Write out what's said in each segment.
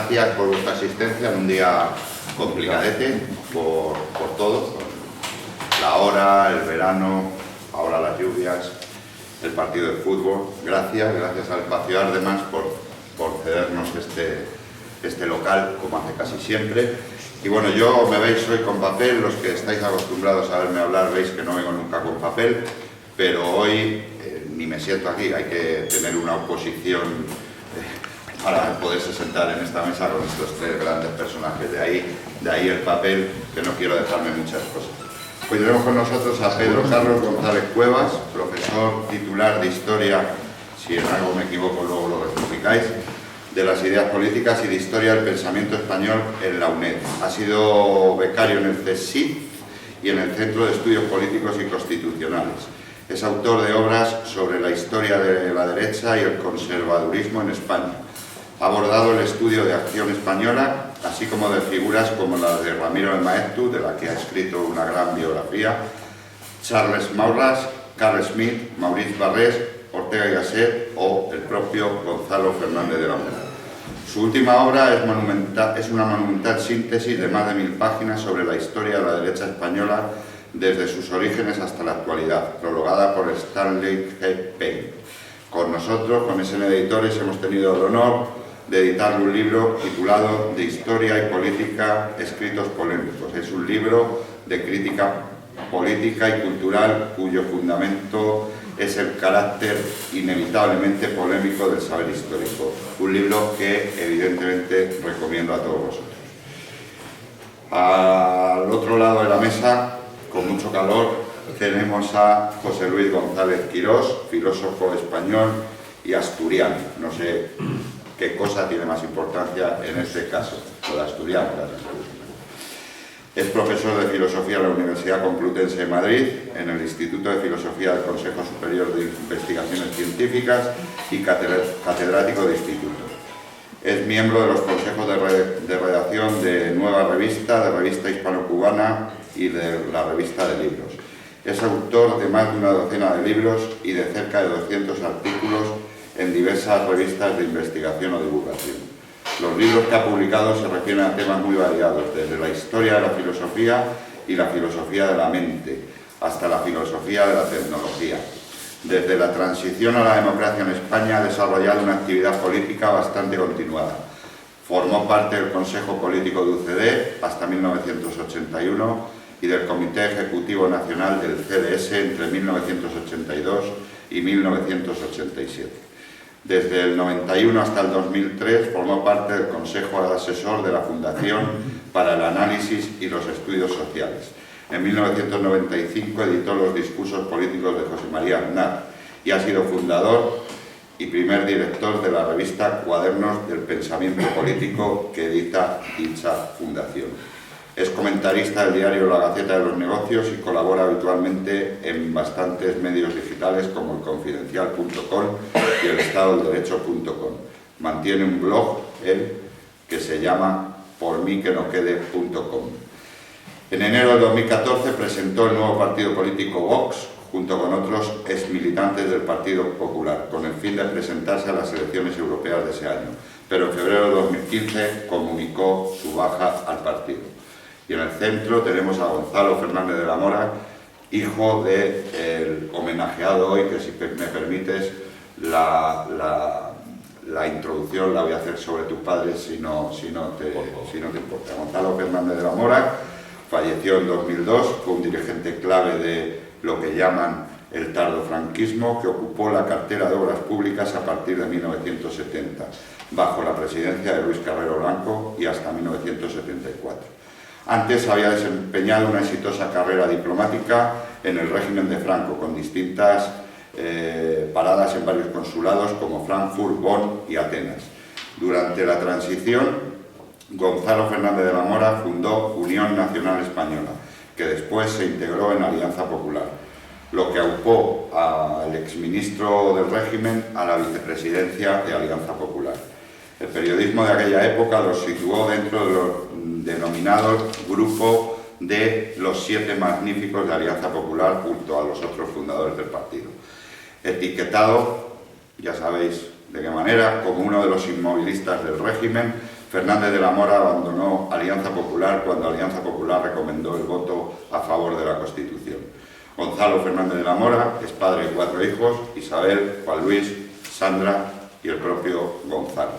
gracias por vuestra asistencia en un día complicadete por todo, por la hora, el verano, ahora las lluvias, el partido de fútbol. Gracias al Espacio Ardemas por cedernos este local, como hace casi siempre. Y bueno, yo me veis hoy con papel, los que estáis acostumbrados a verme hablar veis que no vengo nunca con papel, pero hoy ni me siento aquí, hay que tener una oposición para poderse sentar en esta mesa con estos tres grandes personajes. De ahí el papel, que no quiero dejarme muchas cosas. Hoy tenemos con nosotros a Pedro Carlos González Cuevas, profesor titular de Historia, si en algo me equivoco luego lo rectificáis, de las ideas políticas y de Historia del Pensamiento Español en la UNED. Ha sido becario en el CSIC y en el Centro de Estudios Políticos y Constitucionales. Es autor de obras sobre la historia de la derecha y el conservadurismo en España. Ha abordado el estudio de acción española, así como de figuras como la de Ramiro de Maeztu, de la que ha escrito una gran biografía, Charles Maurras, Carl Schmitt, Maurice Barrés, Ortega y Gasset o el propio Gonzalo Fernández de la Mora. Su última obra es una monumental síntesis de más de 1000 páginas sobre la historia de la derecha española desde sus orígenes hasta la actualidad, prologada por Stanley G. Payne. Con nosotros, con SN Editores, hemos tenido el honor de editarle un libro titulado De Historia y Política, Escritos Polémicos. Es un libro de crítica política y cultural cuyo fundamento es el carácter inevitablemente polémico del saber histórico. Un libro que evidentemente recomiendo a todos vosotros. Al otro lado de la mesa, con mucho calor, tenemos a José Luis González Quirós, filósofo español y asturiano. No sé qué cosa tiene más importancia en este caso, lo de asturiano. Es profesor de Filosofía en la Universidad Complutense de Madrid, en el Instituto de Filosofía del Consejo Superior de Investigaciones Científicas y catedrático de instituto. Es miembro de los consejos de redacción de Nueva Revista, de Revista Hispano-Cubana y de la Revista de Libros. Es autor de más de una docena de libros y de cerca de 200 artículos en diversas revistas de investigación o divulgación. Los libros que ha publicado se refieren a temas muy variados, desde la historia de la filosofía y la filosofía de la mente, hasta la filosofía de la tecnología. Desde la transición a la democracia en España ha desarrollado una actividad política bastante continuada. Formó parte del Consejo Político de UCD hasta 1981 y del Comité Ejecutivo Nacional del CDS entre 1982 y 1987. Desde el 91 hasta el 2003 formó parte del Consejo Asesor de la Fundación para el Análisis y los Estudios Sociales. En 1995 editó los discursos políticos de José María Aznar y ha sido fundador y primer director de la revista Cuadernos del Pensamiento Político que edita dicha fundación. Es comentarista del diario La Gaceta de los Negocios y colabora habitualmente en bastantes medios digitales como elconfidencial.com y elestadodelderecho.com. Mantiene un blog, que se llama pormiquenoquede.com. En enero de 2014 presentó el nuevo partido político Vox, junto con otros exmilitantes del Partido Popular, con el fin de presentarse a las elecciones europeas de ese año. Pero en febrero de 2015 comunicó su baja al partido. Y en el centro tenemos a Gonzalo Fernández de la Mora, hijo del homenajeado hoy, que si me permites, la introducción la voy a hacer sobre tu padre, si no te importa. Gonzalo Fernández de la Mora falleció en 2002, fue un dirigente clave de lo que llaman el tardofranquismo, que ocupó la cartera de Obras Públicas a partir de 1970, bajo la presidencia de Luis Carrero Blanco y hasta 1974. Antes había desempeñado una exitosa carrera diplomática en el régimen de Franco, con distintas paradas en varios consulados como Frankfurt, Bonn y Atenas. Durante la transición, Gonzalo Fernández de la Mora fundó Unión Nacional Española, que después se integró en Alianza Popular, lo que aupó al exministro del régimen a la vicepresidencia de Alianza Popular. El periodismo de aquella época lo situó dentro de los denominados grupo de los 7 magníficos de Alianza Popular junto a los otros fundadores del partido. Etiquetado, ya sabéis de qué manera, como uno de los inmovilistas del régimen, Fernández de la Mora abandonó Alianza Popular cuando Alianza Popular recomendó el voto a favor de la Constitución. Gonzalo Fernández de la Mora es padre de 4 hijos, Isabel, Juan Luis, Sandra y el propio Gonzalo.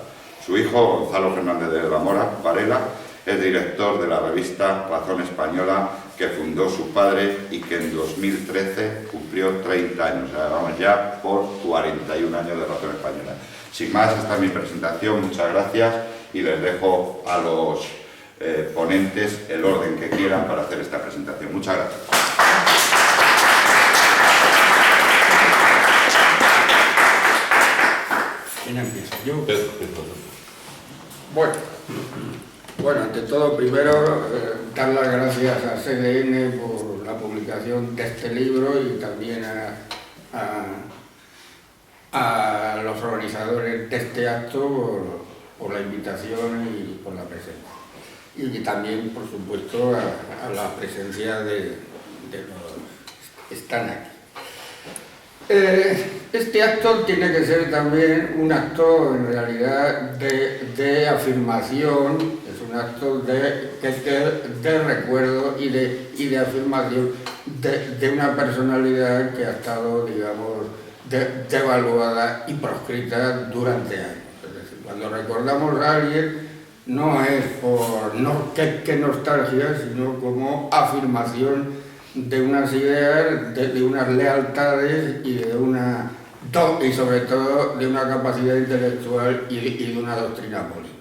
Su hijo, Gonzalo Fernández de la Mora Varela, es director de la revista Razón Española que fundó su padre y que en 2013 cumplió 30 años. O sea, vamos ya por 41 años de Razón Española. Sin más, esta es mi presentación. Muchas gracias y les dejo a los ponentes el orden que quieran para hacer esta presentación. Muchas gracias. ¿Quién empieza? ¿Yo? Bueno, ante todo, primero, dar las gracias a CDN por la publicación de este libro y también a los organizadores de este acto por la invitación y por la presencia. Y también, por supuesto, a la presencia de los que están aquí. Este acto tiene que ser también un acto en realidad de afirmación, es un acto de recuerdo y de afirmación de una personalidad que ha estado, digamos, devaluada y proscrita durante años. Es decir, cuando recordamos a alguien no es por qué nostalgia, sino como afirmación de unas ideas, de unas lealtades y y sobre todo de una capacidad intelectual y de una doctrina política.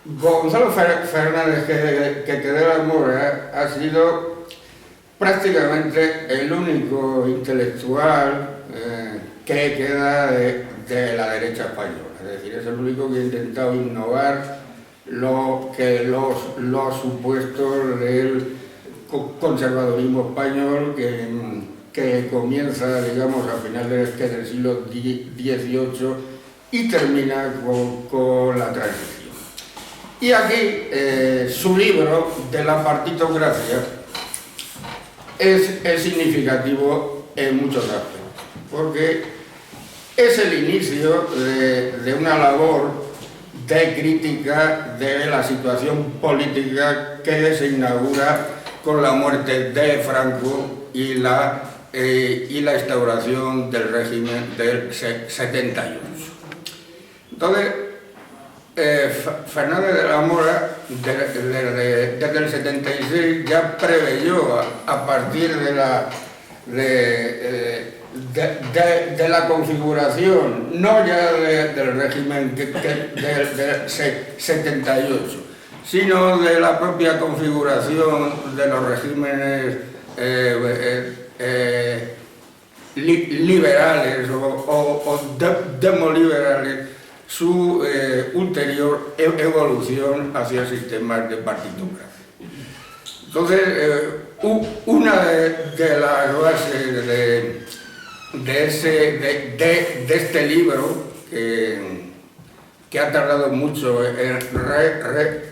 Gonzalo Fernández de la Mora ha sido prácticamente el único intelectual que queda de la derecha española. Es decir, es el único que ha intentado innovar lo que los supuestos del conservadurismo español que comienza, digamos, a finales del siglo XVIII y termina con la transición. Y aquí su libro de la partitocracia es significativo en muchos aspectos, porque es el inicio de una labor de crítica de la situación política que se inaugura con la muerte de Franco y la instauración del régimen del 78. Entonces, Fernández de la Mora, desde el 76, ya preveyó a partir de la configuración, no ya del régimen del 78, sino de la propia configuración de los regímenes liberales o demoliberales, su ulterior evolución hacia sistemas de partitocracia. Entonces, una de las bases de este libro, que ha tardado mucho en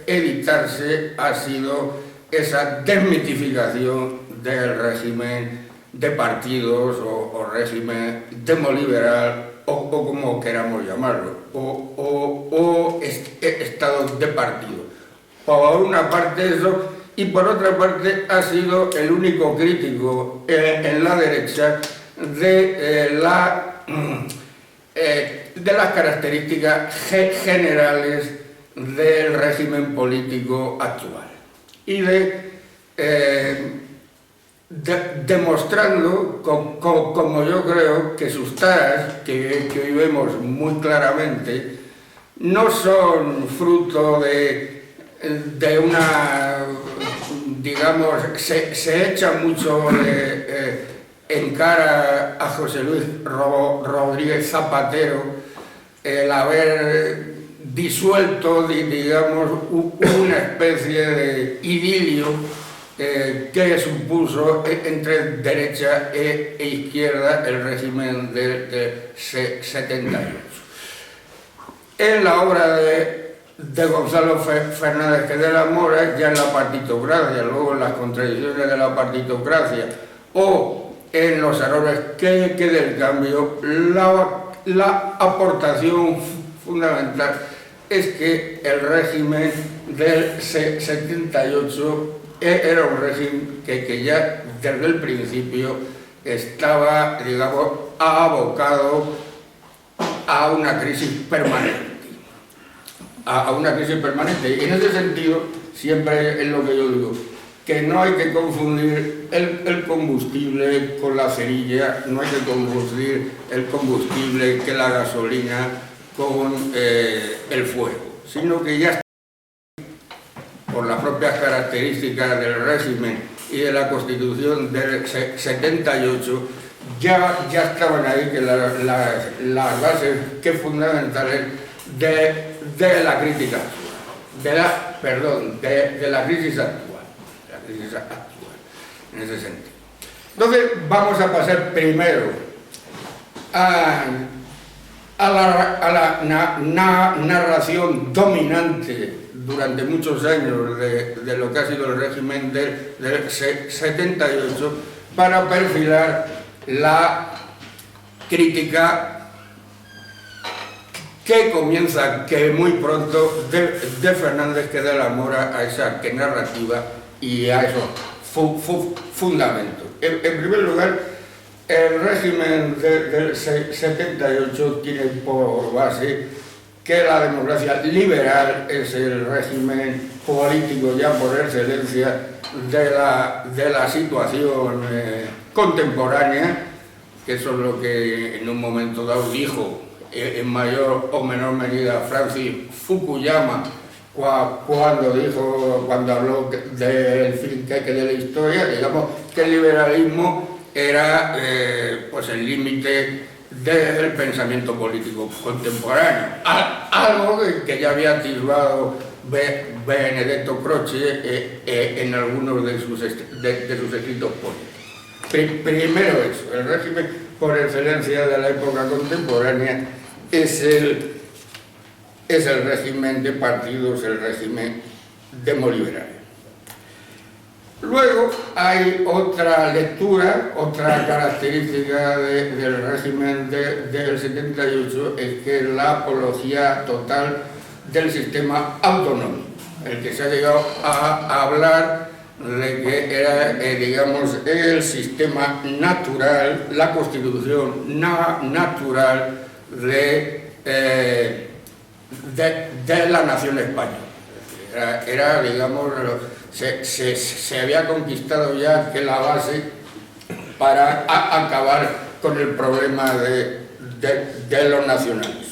reeditarse, ha sido esa desmitificación del régimen de partidos o régimen demoliberal o como queramos llamarlo, o estados de partido. Por una parte eso, y por otra parte ha sido el único crítico en la derecha de las características generales del régimen político actual y demostrando, como yo creo, que sus taras, que hoy vemos muy claramente, no son fruto de una, digamos, se echa mucho en cara a José Luis Rodríguez Zapatero el haber disuelto, digamos, una especie de idilio que supuso entre derecha e izquierda el régimen del 78. En la obra de Gonzalo Fernández de la Mora, ya en la partitocracia, luego en las contradicciones de la partitocracia o en los errores que del cambio, la aportación fundamental es que el régimen del 78 era un régimen que ya desde el principio estaba, digamos, abocado a una crisis permanente. A una crisis permanente. Y en ese sentido, siempre es lo que yo digo, que no hay que confundir el combustible con la cerilla, no hay que confundir el combustible que la gasolina con el fuego, sino que ya por las propias características del régimen y de la Constitución del 78, ya estaban ahí que las bases que fundamentales de la crítica actual, de la crisis actual, en ese sentido. Entonces vamos a pasar primero a la narración dominante durante muchos años de lo que ha sido el régimen del 78 para perfilar la crítica que comienza, que muy pronto, de Fernández que da la mora a esa narrativa y a esos fundamentos. En primer lugar, el régimen del 78 tiene por base que la democracia liberal es el régimen político ya por excelencia de la situación contemporánea, que eso es lo que en un momento dado dijo en mayor o menor medida Francis Fukuyama cuando habló del fin que de la historia, digamos que el liberalismo era pues el límite del pensamiento político contemporáneo, algo que ya había atisbado Benedetto Croce en algunos de sus escritos políticos. Primero eso, el régimen por excelencia de la época contemporánea es el régimen de partidos, el régimen demoliberal. Luego hay otra lectura, otra característica del régimen del 78, es que es la apología total del sistema autonómico, el que se ha llegado a hablar de que era, digamos, el sistema natural, la constitución natural de la nación española. Era digamos, se había conquistado ya que la base para acabar con el problema de los nacionalismos.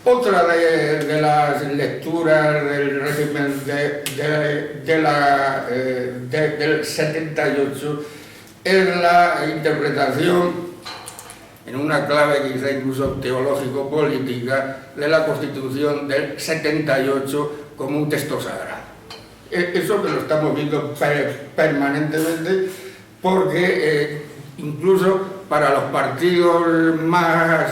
Otra de las lecturas del régimen del 78 es la interpretación, en una clave quizá incluso teológico-política, de la Constitución del 78 como un texto sagrado. Eso que lo estamos viendo permanentemente, porque incluso para los partidos más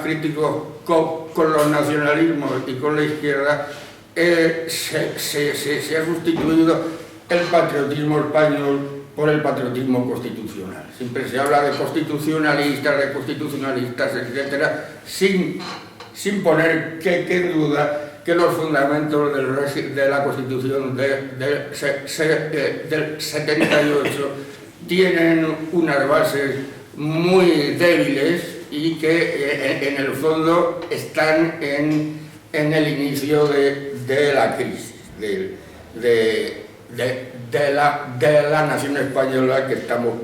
críticos con los nacionalismos y con la izquierda, se ha sustituido el patriotismo español por el patriotismo constitucional. Siempre se habla de constitucionalistas, etc., sin poner que en duda que los fundamentos de la Constitución del 78 tienen unas bases muy débiles y que en el fondo están en el inicio de la crisis, de la nación española que estamos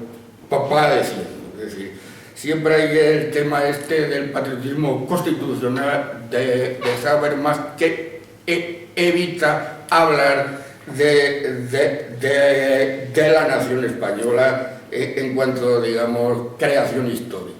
padeciendo. Es decir, siempre hay el tema del patriotismo constitucional, de saber más, que evita hablar de la nación española en cuanto, digamos, creación histórica.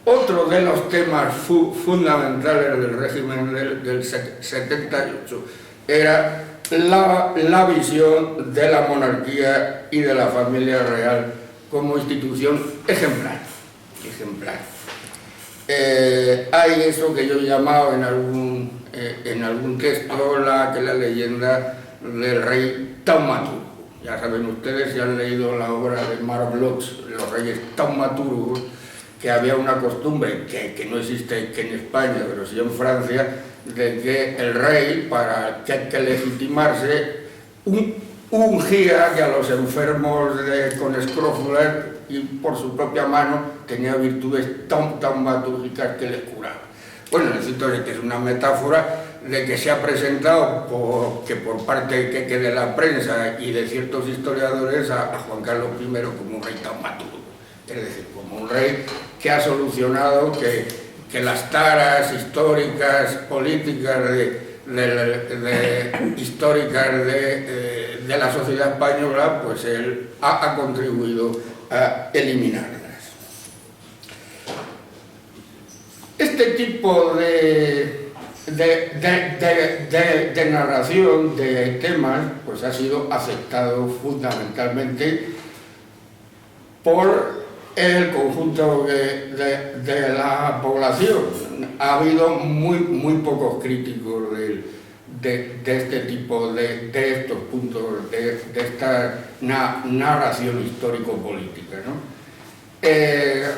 Otro de los temas fundamentales del régimen del 78 era la visión de la monarquía y de la familia real como institución ejemplar. Hay eso que yo he llamado en algún texto la leyenda del rey Taumaturgo. Ya saben ustedes, si han leído la obra de Marc Bloch, Los Reyes Taumaturgos, que había una costumbre que no existe que en España, pero sí en Francia, de que el rey, para que legitimarse, ungía que a los enfermos con escrófulas y por su propia mano tenía virtudes tan taumatúrgicas que les curaba. Bueno, necesito de que es una metáfora de que se ha presentado por parte que de la prensa y de ciertos historiadores a Juan Carlos I como un rey taumaturgo, es decir, como un rey que ha solucionado que las taras históricas, políticas históricas de la sociedad española, pues él ha contribuido a eliminarlas. Este tipo de narración de temas pues ha sido aceptado fundamentalmente por el conjunto de la población. Ha habido muy pocos críticos de este tipo, de estos puntos, de esta narración histórico-política, ¿no?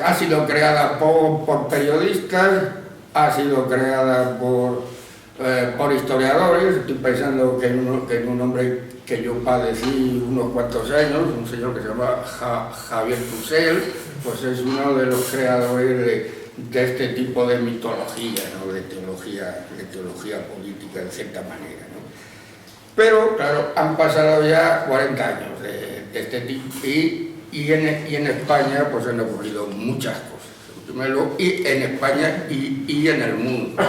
Ha sido creada por periodistas, ha sido creada por historiadores. Estoy pensando que en un hombre que yo padecí unos cuantos años, un señor que se llama Javier Tusell, pues es uno de los creadores de este tipo de mitología, ¿no? de teología política, de cierta manera, ¿no? Pero, claro, han pasado ya 40 años de este tipo y en España pues han ocurrido muchas cosas, y en España y en el mundo.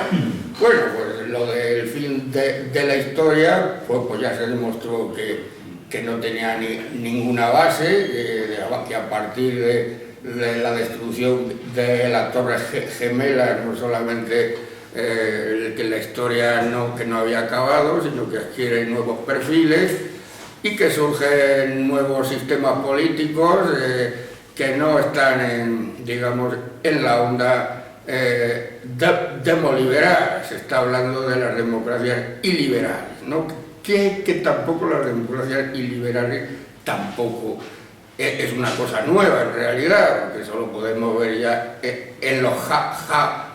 Bueno, pues lo del fin de la historia, pues ya se demostró que no tenía ninguna base, que a partir de la destrucción de las Torres Gemelas, no solamente que la historia que no había acabado, sino que adquiere nuevos perfiles y que surgen nuevos sistemas políticos que no están en la onda demoliberal. Se está hablando de las democracias iliberales, ¿no? que tampoco las democracias iliberales tampoco es una cosa nueva en realidad, porque eso lo podemos ver ya en los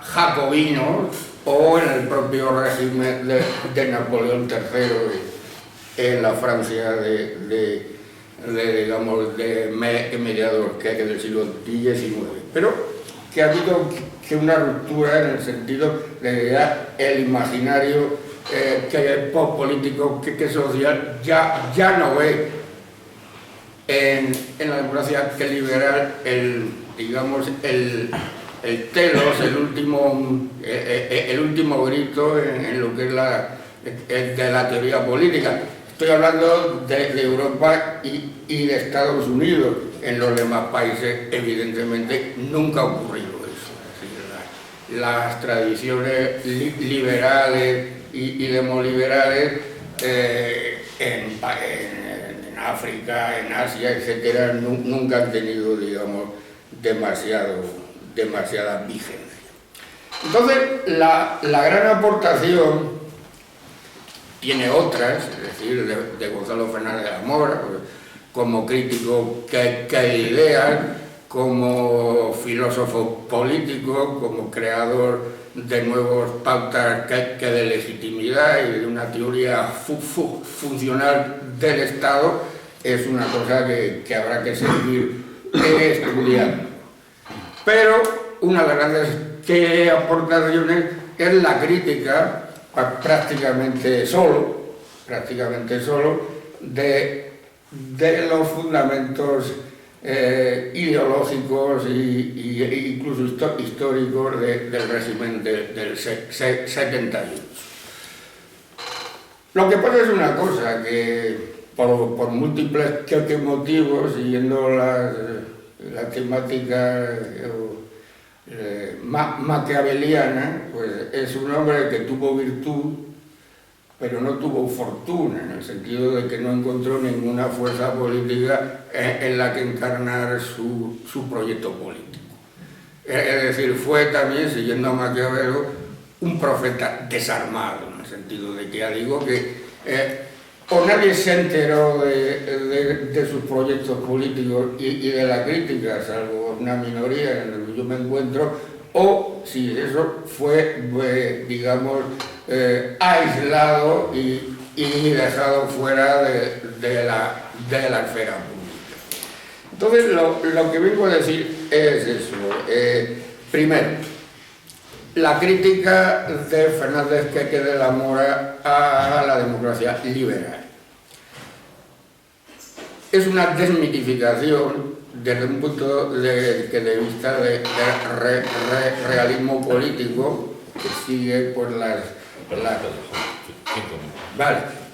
jacobinos o en el propio régimen de Napoleón III en la Francia de mediados del siglo XIX. Pero que ha habido una ruptura en el sentido de el imaginario político que social ya no ve en la democracia que liberal el telos, el último grito en lo que es de la teoría política. Estoy hablando de Europa y de Estados Unidos. En los demás países, evidentemente, nunca ha ocurrido eso. Es decir, las tradiciones liberales y demoliberales en África, en Asia, etcétera, nunca han tenido, demasiada vigencia. Entonces, la gran aportación tiene otras, es decir, de Gonzalo Fernández de la Mora, como crítico que ideas, como filósofo político, como creador de nuevas pautas que de legitimidad y de una teoría funcional del Estado, es una cosa que habrá que seguir estudiando. Pero una de las grandes aportaciones es la crítica, prácticamente solo de los fundamentos ideológicos e incluso históricos del régimen del 78. Lo que pasa es una cosa, que por múltiples motivos, siguiendo la temática maquiaveliana, pues es un hombre que tuvo virtud, pero no tuvo fortuna, en el sentido de que no encontró ninguna fuerza política en la que encarnar su proyecto político. Es decir, fue también, siguiendo a Maquiavelo, un profeta desarmado, en el sentido de que ya digo que o nadie se enteró de sus proyectos políticos y de la crítica, salvo una minoría en la que yo me encuentro, o si eso fue digamos, aislado y dejado fuera de la esfera pública. Entonces, lo que vengo a decir es eso. Primero, la crítica de Fernández Queque de la Mora a la democracia liberal. Es una desmitificación desde un punto de vista de realismo político que sigue por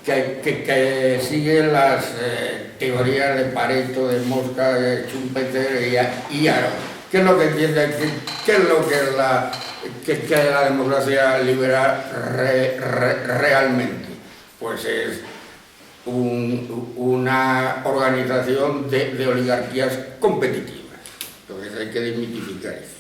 que sigue las teorías de Pareto, de Mosca, de Schumpeter y Aron. ¿Qué es lo que entiende? ¿Qué es lo que la democracia liberal realmente? Pues es una organización de oligarquías competitivas. Entonces hay que desmitificar eso.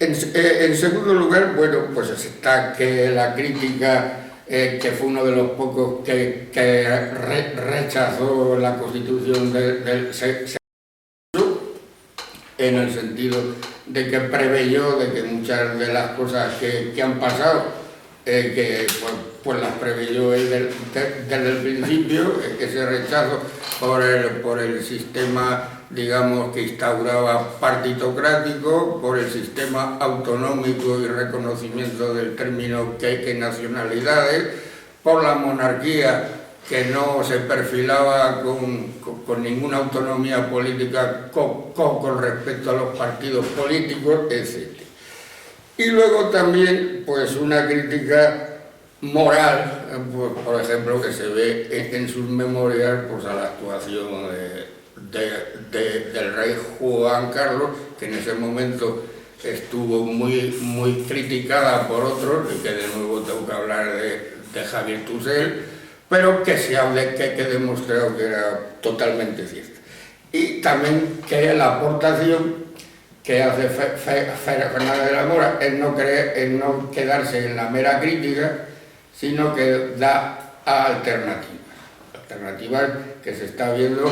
En segundo lugar, bueno, pues está que la crítica, que fue uno de los pocos que rechazó la Constitución del en el sentido de que preveyó de que muchas de las cosas que han pasado, pues las preveyó él desde el principio, ese rechazo por el sistema, digamos, que instauraba partitocrático, por el sistema autonómico y reconocimiento del término que nacionalidades, por la monarquía, que no se perfilaba con ninguna autonomía política con respecto a los partidos políticos, etc. Y luego también, pues, una crítica moral, por ejemplo, que se ve en sus memorias, pues, a la actuación del rey Juan Carlos, que en ese momento estuvo muy criticada por otros, y que de nuevo tengo que hablar de Javier Tussell, pero que que demostró que era totalmente cierta. Y también que la aportación que hace Fernández de la Mora es no quedarse en la mera crítica, sino que da alternativas que se está viendo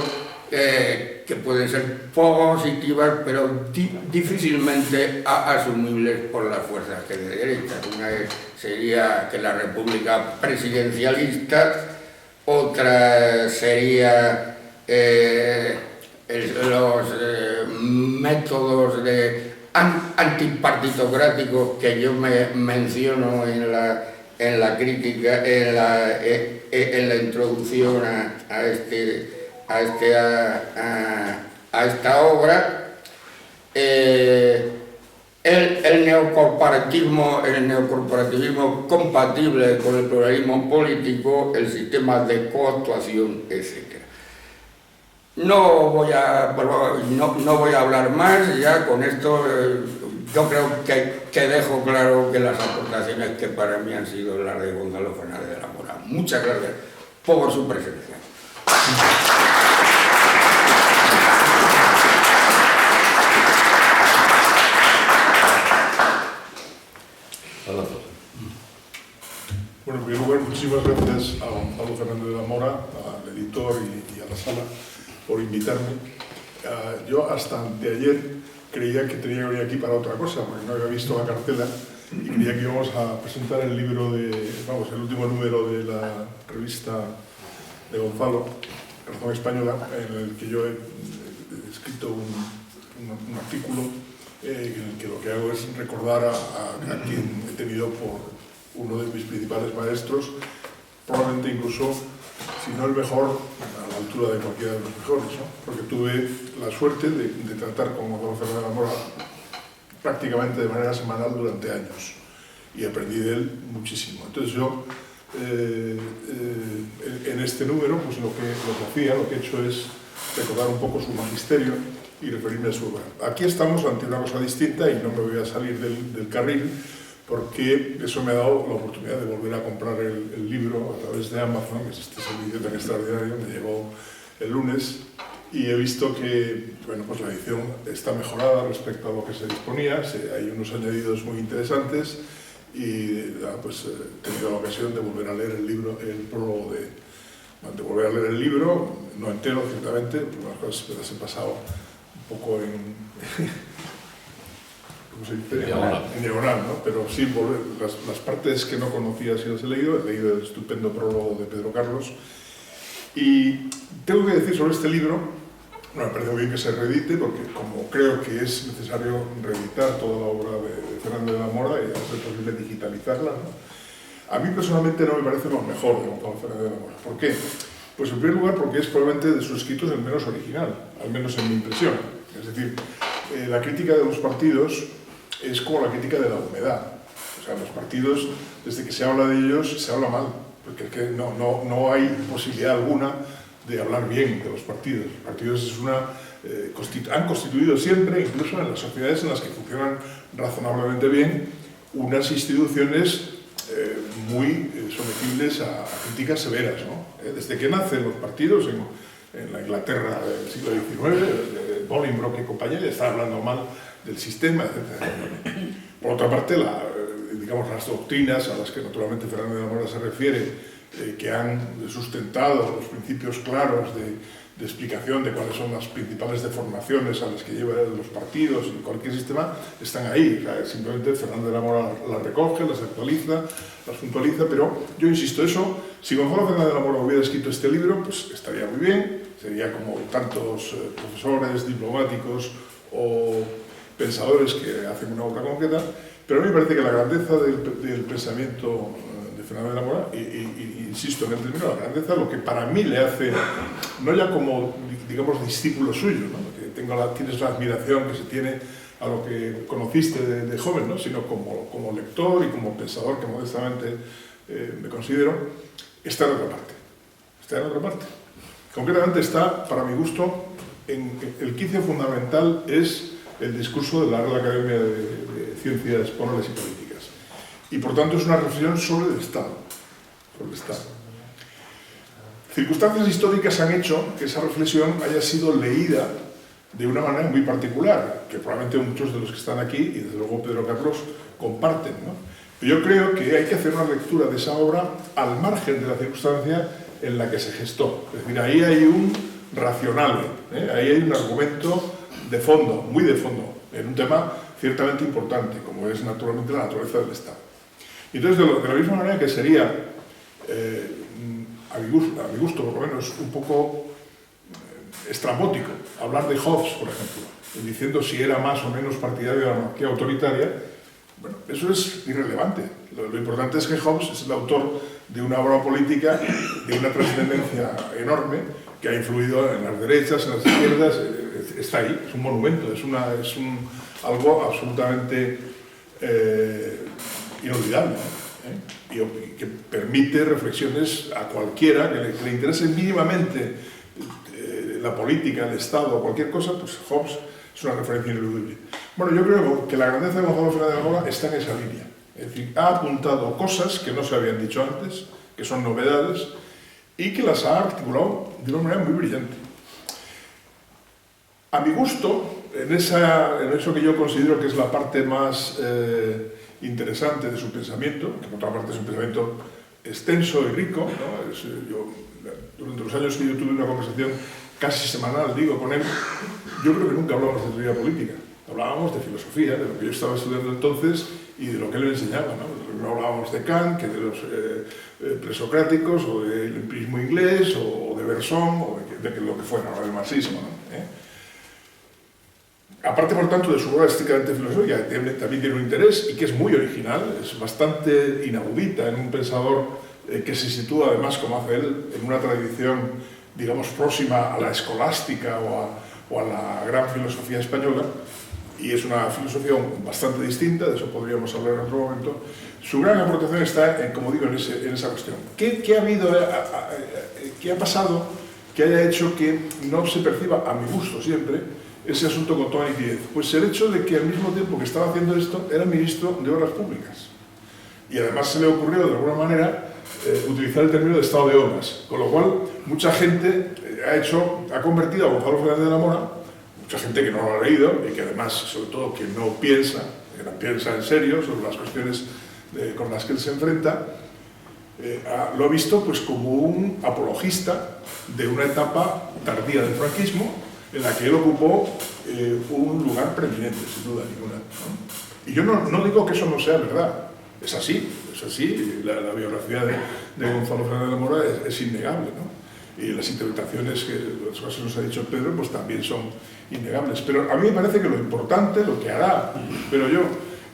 que pueden ser positivas, pero difícilmente asumibles por las fuerzas que de derecha. Una sería que la república presidencialista, otra sería los métodos antipartitocráticos que yo menciono en la crítica, en la introducción a esta obra. El neocorporativismo compatible con el pluralismo político, el sistema de coactuación, etc. No voy a hablar más, ya con esto yo creo que dejo claro que las aportaciones que para mí han sido las de Gonzalo Fernández de la Mora. Muchas gracias por su presencia. Bueno, en primer lugar, muchísimas gracias a Gonzalo Fernández de la Mora, al editor y a la sala, por invitarme. Yo hasta anteayer creía que tenía que venir aquí para otra cosa, porque no había visto la cartela y creía que íbamos a presentar el libro el último número de la revista de Gonzalo, Razón Española, en el que yo he escrito un artículo en el que lo que hago es recordar a quien he tenido por uno de mis principales maestros, probablemente incluso, si no el mejor, a la altura de cualquiera de los mejores, ¿no? Porque tuve la suerte de tratar con Gonzalo Fernández de la Mora prácticamente de manera semanal durante años y aprendí de él muchísimo. Entonces yo, en este número, pues lo que he hecho es recordar un poco su magisterio y referirme a su obra. Aquí estamos ante una cosa distinta y no me voy a salir del carril, porque eso me ha dado la oportunidad de volver a comprar el libro a través de Amazon, que es este servicio tan extraordinario. Me llegó el lunes y he visto que, bueno, pues la edición está mejorada respecto a lo que se disponía, hay unos añadidos muy interesantes y pues he tenido la ocasión de volver a leer el libro, el prólogo de volver a leer el libro, no entero ciertamente, porque las cosas me las he pasado un poco ¿cómo se dice? Diagonal. En diagonal, ¿no? Pero sí, las partes que no conocía sí las he leído el estupendo prólogo de Pedro Carlos. Y tengo que decir sobre este libro, bueno, me parece bien que se reedite, porque como creo que es necesario reeditar toda la obra de Fernando de la Mora y hacer posible digitalizarla, ¿no? A mí personalmente no me parece lo mejor de Gonzalo Fernández de la Mora. ¿Por qué? Pues en primer lugar porque es probablemente de sus escritos el menos original, al menos en mi impresión. Es decir, la crítica de los partidos es como la crítica de la humedad. O sea, los partidos, desde que se habla de ellos, se habla mal, porque es que no hay posibilidad alguna de hablar bien de los partidos. Los partidos es han constituido siempre, incluso en las sociedades en las que funcionan razonablemente bien, unas instituciones muy sometibles a críticas severas, ¿no? Desde que nacen los partidos en la Inglaterra del siglo XIX, Bolingbroke y compañía, ya está hablando mal del sistema, etc. Por otra parte, digamos, las doctrinas a las que naturalmente Fernández de la Mora se refiere, que han sustentado los principios claros de explicación de cuáles son las principales deformaciones a las que llevan los partidos y cualquier sistema, están ahí. O sea, simplemente Fernández de la Mora las recoge, las actualiza, las puntualiza, pero yo insisto, eso, si Gonzalo Fernández de la Mora hubiera escrito este libro, pues estaría muy bien, sería como tantos profesores, diplomáticos o pensadores que hacen una obra concreta, pero a mí me parece que la grandeza del pensamiento de Fernando de la Mora, y insisto en el término, la grandeza, lo que para mí le hace, no ya como, digamos, discípulo suyo, ¿no? Que tienes la admiración que se tiene a lo que conociste de joven, ¿no? Sino como lector y como pensador que modestamente me considero, está en otra parte. Está en otra parte. Concretamente está, para mi gusto, el quicio fundamental es el discurso de la Real Academia de Ciencias Morales y Políticas. Y por tanto es una reflexión sobre el Estado. Sobre el Estado. Circunstancias históricas han hecho que esa reflexión haya sido leída de una manera muy particular, que probablemente muchos de los que están aquí, y desde luego Pedro Carlos, comparten, ¿no? Pero yo creo que hay que hacer una lectura de esa obra al margen de la circunstancia en la que se gestó. Es decir, ahí hay un racional, ahí hay un argumento de fondo, muy de fondo, en un tema ciertamente importante, como es naturalmente la naturaleza del Estado. Y entonces, de la misma manera que sería, a mi gusto por lo menos, un poco estrambótico hablar de Hobbes, por ejemplo, diciendo si era más o menos partidario de la monarquía autoritaria, bueno, eso es irrelevante. Lo importante es que Hobbes es el autor de una obra política de una trascendencia enorme que ha influido en las derechas, en las izquierdas, está ahí, es un monumento, es algo absolutamente inolvidable, y que permite reflexiones a cualquiera que le interese mínimamente la política, el Estado o cualquier cosa, pues Hobbes es una referencia ineludible. Bueno, yo creo que la grandeza de Gonzalo Fernández de la Mora está en esa línea. Es decir, ha apuntado cosas que no se habían dicho antes, que son novedades, y que las ha articulado de una manera muy brillante. A mi gusto, en eso que yo considero que es la parte más interesante de su pensamiento, que por otra parte es un pensamiento extenso y rico, ¿no? Durante los años que yo tuve una conversación casi semanal, con él, yo creo que nunca hablamos de teoría política. Hablábamos de filosofía, de lo que yo estaba estudiando entonces y de lo que él me enseñaba, ¿no? No hablábamos de Kant, que de los presocráticos, o del empirismo inglés, o de Bergson, o de lo que fuera, o del marxismo, ¿no? Aparte, por tanto, de su obra estrictamente filosófica, que también tiene un interés y que es muy original, es bastante inaudita en un pensador que se sitúa, además, como hace él, en una tradición, digamos, próxima a la escolástica o a la gran filosofía española, y es una filosofía bastante distinta, de eso podríamos hablar en otro momento. Su gran aportación está, como digo, en esa cuestión. ¿Qué ha habido, qué ha pasado que haya hecho que no se perciba, a mi gusto siempre, ese asunto con toda nitidez? Pues el hecho de que al mismo tiempo que estaba haciendo esto, era ministro de Obras Públicas. Y además se le ocurrió, de alguna manera, utilizar el término de estado de obras, con lo cual mucha gente ha convertido a Gonzalo Fernández de la Mora, mucha gente que no lo ha leído y que además, sobre todo, que no piensa en serio sobre las cuestiones con las que él se enfrenta, lo ha visto pues como un apologista de una etapa tardía del franquismo en la que él ocupó un lugar preeminente, sin duda ninguna, ¿no? Y yo no digo que eso no sea verdad, es así, la biografía de Gonzalo Fernández de la Mora es innegable, ¿no? Y las interpretaciones que las cosas nos ha dicho Pedro, pues también son innegables. Pero a mí me parece que lo importante, lo que hará, pero yo,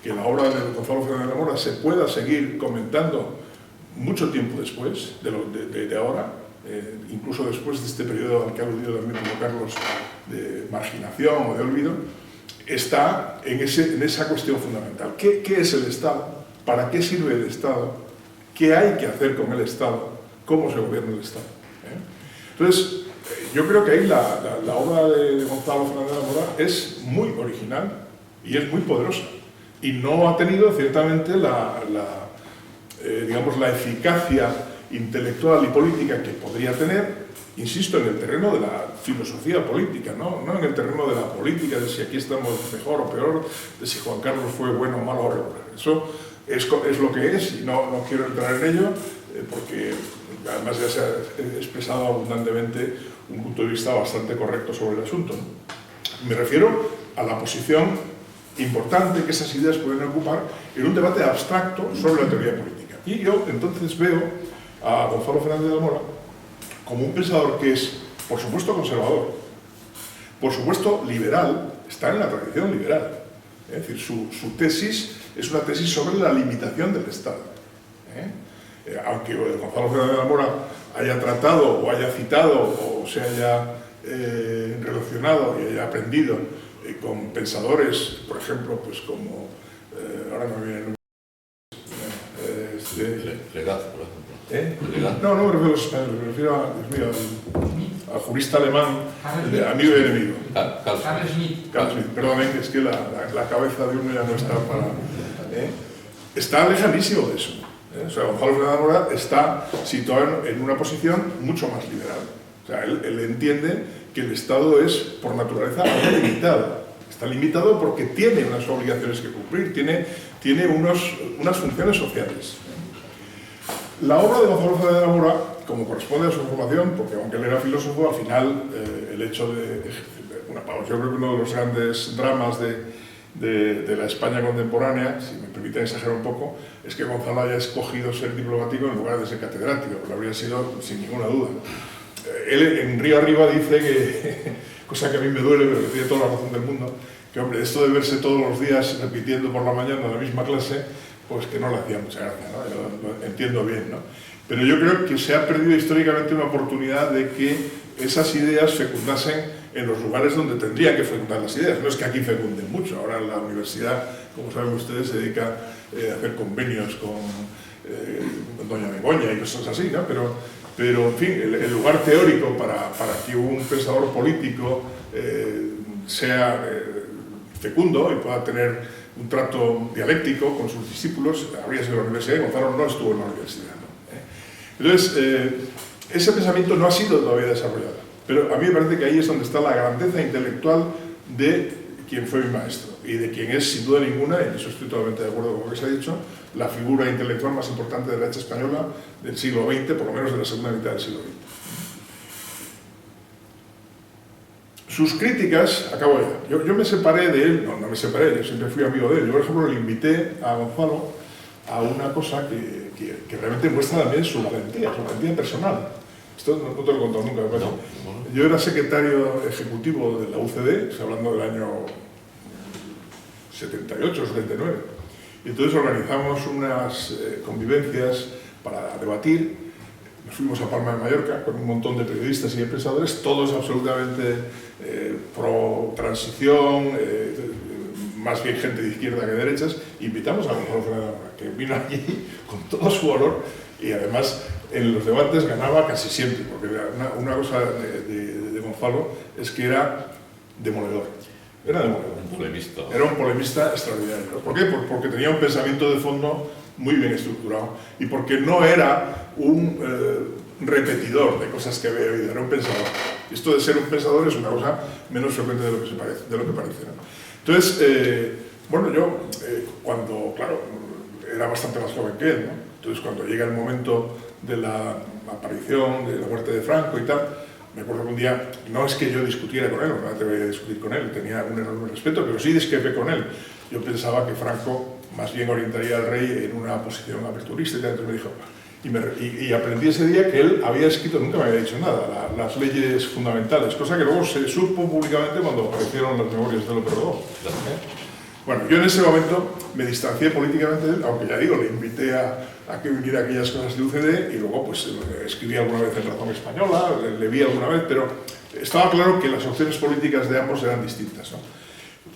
que la obra de Gonzalo Fernández de la Mora se pueda seguir comentando mucho tiempo después de ahora, incluso después de este periodo al que ha aludido también como Carlos, de marginación o de olvido, está en esa cuestión fundamental. ¿Qué es el Estado? ¿Para qué sirve el Estado? ¿Qué hay que hacer con el Estado? ¿Cómo se gobierna el Estado? Entonces, yo creo que ahí la obra de Gonzalo Fernández de la Mora es muy original y es muy poderosa. Y no ha tenido ciertamente digamos, la eficacia intelectual y política que podría tener, insisto, en el terreno de la filosofía política, no en el terreno de la política, de si aquí estamos mejor o peor, de si Juan Carlos fue bueno o malo o regular. Eso es lo que es y no quiero entrar en ello, porque además ya se ha expresado abundantemente un punto de vista bastante correcto sobre el asunto, ¿no? Me refiero a la posición importante que esas ideas pueden ocupar en un debate abstracto sobre la teoría política. Y yo entonces veo a Gonzalo Fernández de la Mora como un pensador que es, por supuesto, conservador, por supuesto, liberal, está en la tradición liberal. Es decir, su tesis es una tesis sobre la limitación del Estado. Aunque Gonzalo Fernández de la Mora haya tratado o haya citado o se haya relacionado y haya aprendido con pensadores, por ejemplo, pues como, ahora no me viene el nombre, Legaz, por ejemplo. Legaz. No me refiero a los españoles, me refiero al jurista alemán, amigo y enemigo. Carl Schmitt. Carl Schmitt, perdóname, es que la cabeza de uno ya no está para... Está lejanísimo de eso. O sea, Gonzalo Fernández de la Mora está situado en una posición mucho más liberal. O sea, él entiende que el Estado es, por naturaleza, limitado. Está limitado porque tiene unas obligaciones que cumplir, tiene unas funciones sociales. La obra de Gonzalo Fernández de la Mora, como corresponde a su formación, porque aunque él era filósofo, al final el hecho de... yo creo que uno de los grandes dramas de la España contemporánea, si me permiten exagerar un poco, es que Gonzalo haya escogido ser diplomático en lugar de ser catedrático, lo habría sido sin ninguna duda. Él en Río Arriba dice que, cosa que a mí me duele, pero que tiene toda la razón del mundo, que hombre, esto de verse todos los días repitiendo por la mañana la misma clase, pues que no le hacía mucha gracia, ¿no? Yo lo entiendo bien, ¿no? Pero yo creo que se ha perdido históricamente una oportunidad de que esas ideas fecundasen en los lugares donde tendrían que fecundar las ideas. No es que aquí fecunden mucho, ahora la universidad, como saben ustedes, se dedica a hacer convenios con Doña Begoña y cosas así, ¿no? Pero en fin, el lugar teórico para que un pensador político sea fecundo y pueda tener un trato dialéctico con sus discípulos, habría sido la universidad, y Gonzalo no estuvo en la universidad, ¿no? Entonces, ese pensamiento no ha sido todavía desarrollado, pero a mí me parece que ahí es donde está la grandeza intelectual de quien fue mi maestro, y de quien es, sin duda ninguna, y en eso estoy totalmente de acuerdo con lo que se ha dicho, la figura intelectual más importante de la derecha española del siglo XX, por lo menos de la segunda mitad del siglo XX. Sus críticas, acabo ya, yo me separé de él, no me separé, yo siempre fui amigo de él. Yo, por ejemplo, le invité a Gonzalo a una cosa que realmente muestra también su valentía personal. Esto no te lo he contado nunca, ¿verdad? No. Yo era secretario ejecutivo de la UCD, estoy hablando del año 78, 79, y entonces organizamos unas convivencias para debatir. Nos fuimos a Palma de Mallorca con un montón de periodistas y de pensadores, todos absolutamente pro transición, más bien gente de izquierda que de derechas. Invitamos a Gonzalo Fernández de la Mora, que vino allí con todo su valor y además en los debates ganaba casi siempre, porque una cosa de Gonzalo es que era demoledor. Era demoledor. Un polemista. Era un polemista extraordinario. ¿Por qué? Porque tenía un pensamiento de fondo muy bien estructurado y porque no era un repetidor de cosas que había oído, era un pensador. Esto de ser un pensador es una cosa menos frecuente de lo que parece, ¿no? Entonces, bueno, yo cuando, claro, era bastante más joven que él, ¿no? Entonces cuando llega el momento de la aparición, de la muerte de Franco y tal, me acuerdo que un día, no es que yo discutiera con él, no te voy a discutir con él, tenía un enorme respeto, pero sí discrepé con él. Yo pensaba que Franco más bien orientaría al rey en una posición aperturista y tal, entonces me dijo, y aprendí ese día que él había escrito, nunca me había dicho nada, las leyes fundamentales, cosa que luego se supo públicamente cuando aparecieron las memorias de López Rodó. Bueno, yo en ese momento me distancié políticamente de él, aunque ya digo, le invité a que viniera a aquellas cosas de UCD y luego pues escribí alguna vez en Razón Española, le vi alguna vez, pero estaba claro que las opciones políticas de ambos eran distintas, ¿no?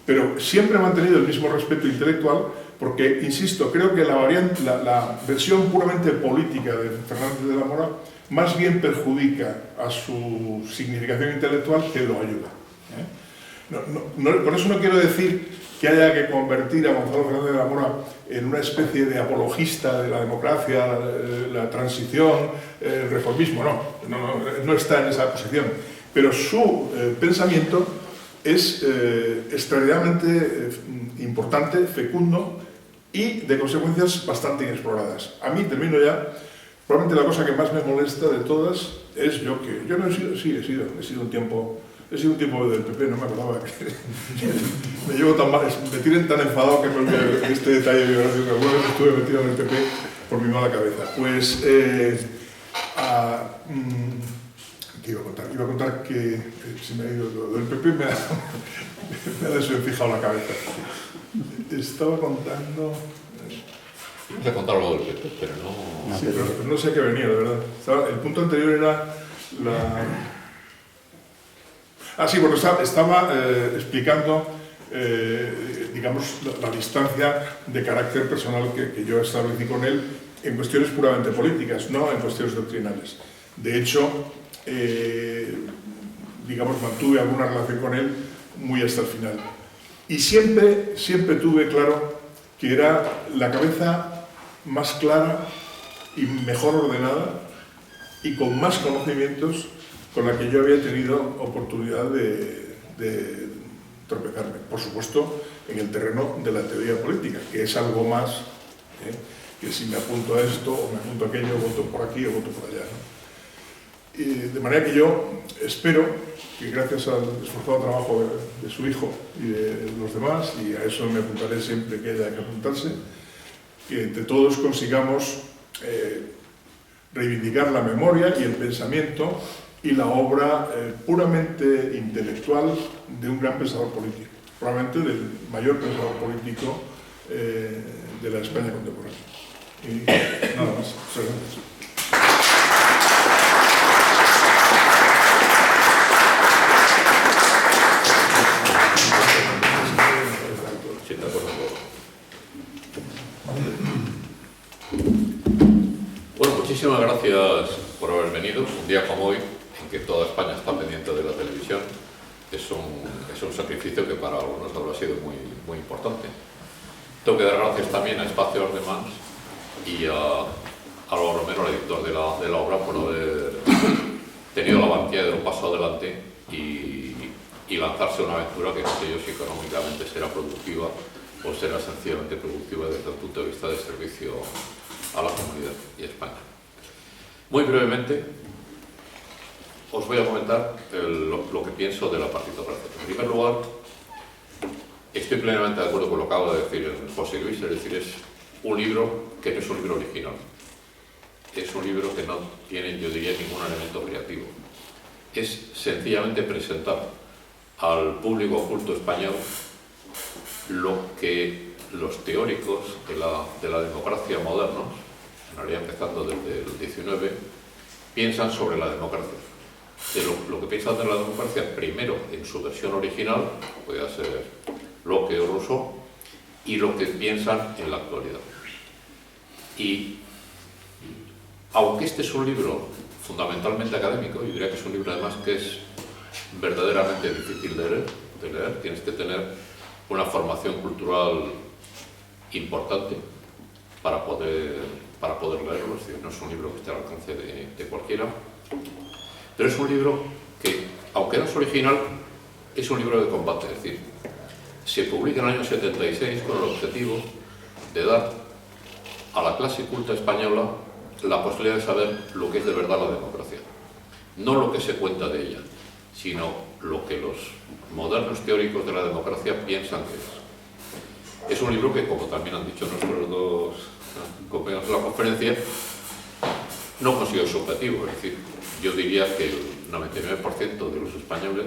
Pero siempre he mantenido el mismo respeto intelectual porque, insisto, creo que la versión puramente política de Fernández de la Mora más bien perjudica a su significación intelectual que lo ayuda. Por eso no quiero decir que haya que convertir a Gonzalo Fernández de la Mora en una especie de apologista de la democracia, la transición, el reformismo, no está en esa posición. Pero su pensamiento es extraordinariamente importante, fecundo y de consecuencias bastante inexploradas. A mí, termino ya, probablemente la cosa que más me molesta de todas es yo no he sido, sí, he sido un tiempo del PP, no me acordaba que me llevo tan mal, me tienen tan enfadado que me olvidé de este detalle biográfico. Alguna vez estuve metido en el PP por mi mala cabeza. Pues, ¿qué iba a contar? Iba a contar que se me ha ido lo del PP, me ha desfijado la cabeza. Estaba contando... Ibas a contar algo del PP, pero no... Sí, pero no sé a qué venía, de verdad. El punto anterior era la... sí, bueno, estaba explicando, digamos, la distancia de carácter personal que yo establecí con él en cuestiones puramente políticas, no en cuestiones doctrinales. De hecho, digamos, mantuve alguna relación con él muy hasta el final. Y siempre tuve claro que era la cabeza más clara y mejor ordenada y con más conocimientos con la que yo había tenido oportunidad de tropezarme. Por supuesto, en el terreno de la teoría política, que es algo más que si me apunto a esto o me apunto a aquello, voto por aquí o voto por allá, ¿no? De manera que yo espero que gracias al esforzado trabajo de su hijo y de los demás, y a eso me apuntaré siempre que haya que apuntarse, que entre todos consigamos reivindicar la memoria y el pensamiento y la obra puramente intelectual de un gran pensador político, probablemente del mayor pensador político de la España contemporánea. Y nada más. Muchas gracias. Bueno, muchísimas gracias por haber venido. Un día como hoy, en que toda España está pendiente de la televisión, es un sacrificio que para algunos habrá sido muy importante. Tengo que dar gracias también a Espacio Ardemans y a Álvaro Romero, el editor de la obra, por haber tenido la valentía de dar un paso adelante y lanzarse una aventura que no sé yo si económicamente será productiva o será sencillamente productiva desde el punto de vista de servicio a la comunidad y a España. Muy brevemente, os voy a comentar lo que pienso de la partitocracia. En primer lugar, estoy plenamente de acuerdo con lo que acaba de decir José Luis, es decir, es un libro que no es un libro original. Es un libro que no tiene, yo diría, ningún elemento creativo. Es sencillamente presentar al público oculto español lo que los teóricos de la democracia modernos, en realidad empezando desde el 19, piensan sobre la democracia. Lo que piensan de la democracia, primero en su versión original, puede ser Locke o Rousseau, y lo que piensan en la actualidad. Y aunque este es un libro fundamentalmente académico, yo diría que es un libro además que es verdaderamente difícil de leer, tienes que tener una formación cultural importante para poder leerlo, es decir, no es un libro que esté al alcance de cualquiera, pero es un libro que, aunque no es original, es un libro de combate, es decir, se publica en el año 76 con el objetivo de dar a la clase culta española la posibilidad de saber lo que es de verdad la democracia. no lo que se cuenta de ella, sino lo que los modernos teóricos de la democracia piensan que es. Es un libro que, como también han dicho nuestros dos compañeros de la conferencia, no consiguió su objetivo. Es decir, yo diría que el 99% de los españoles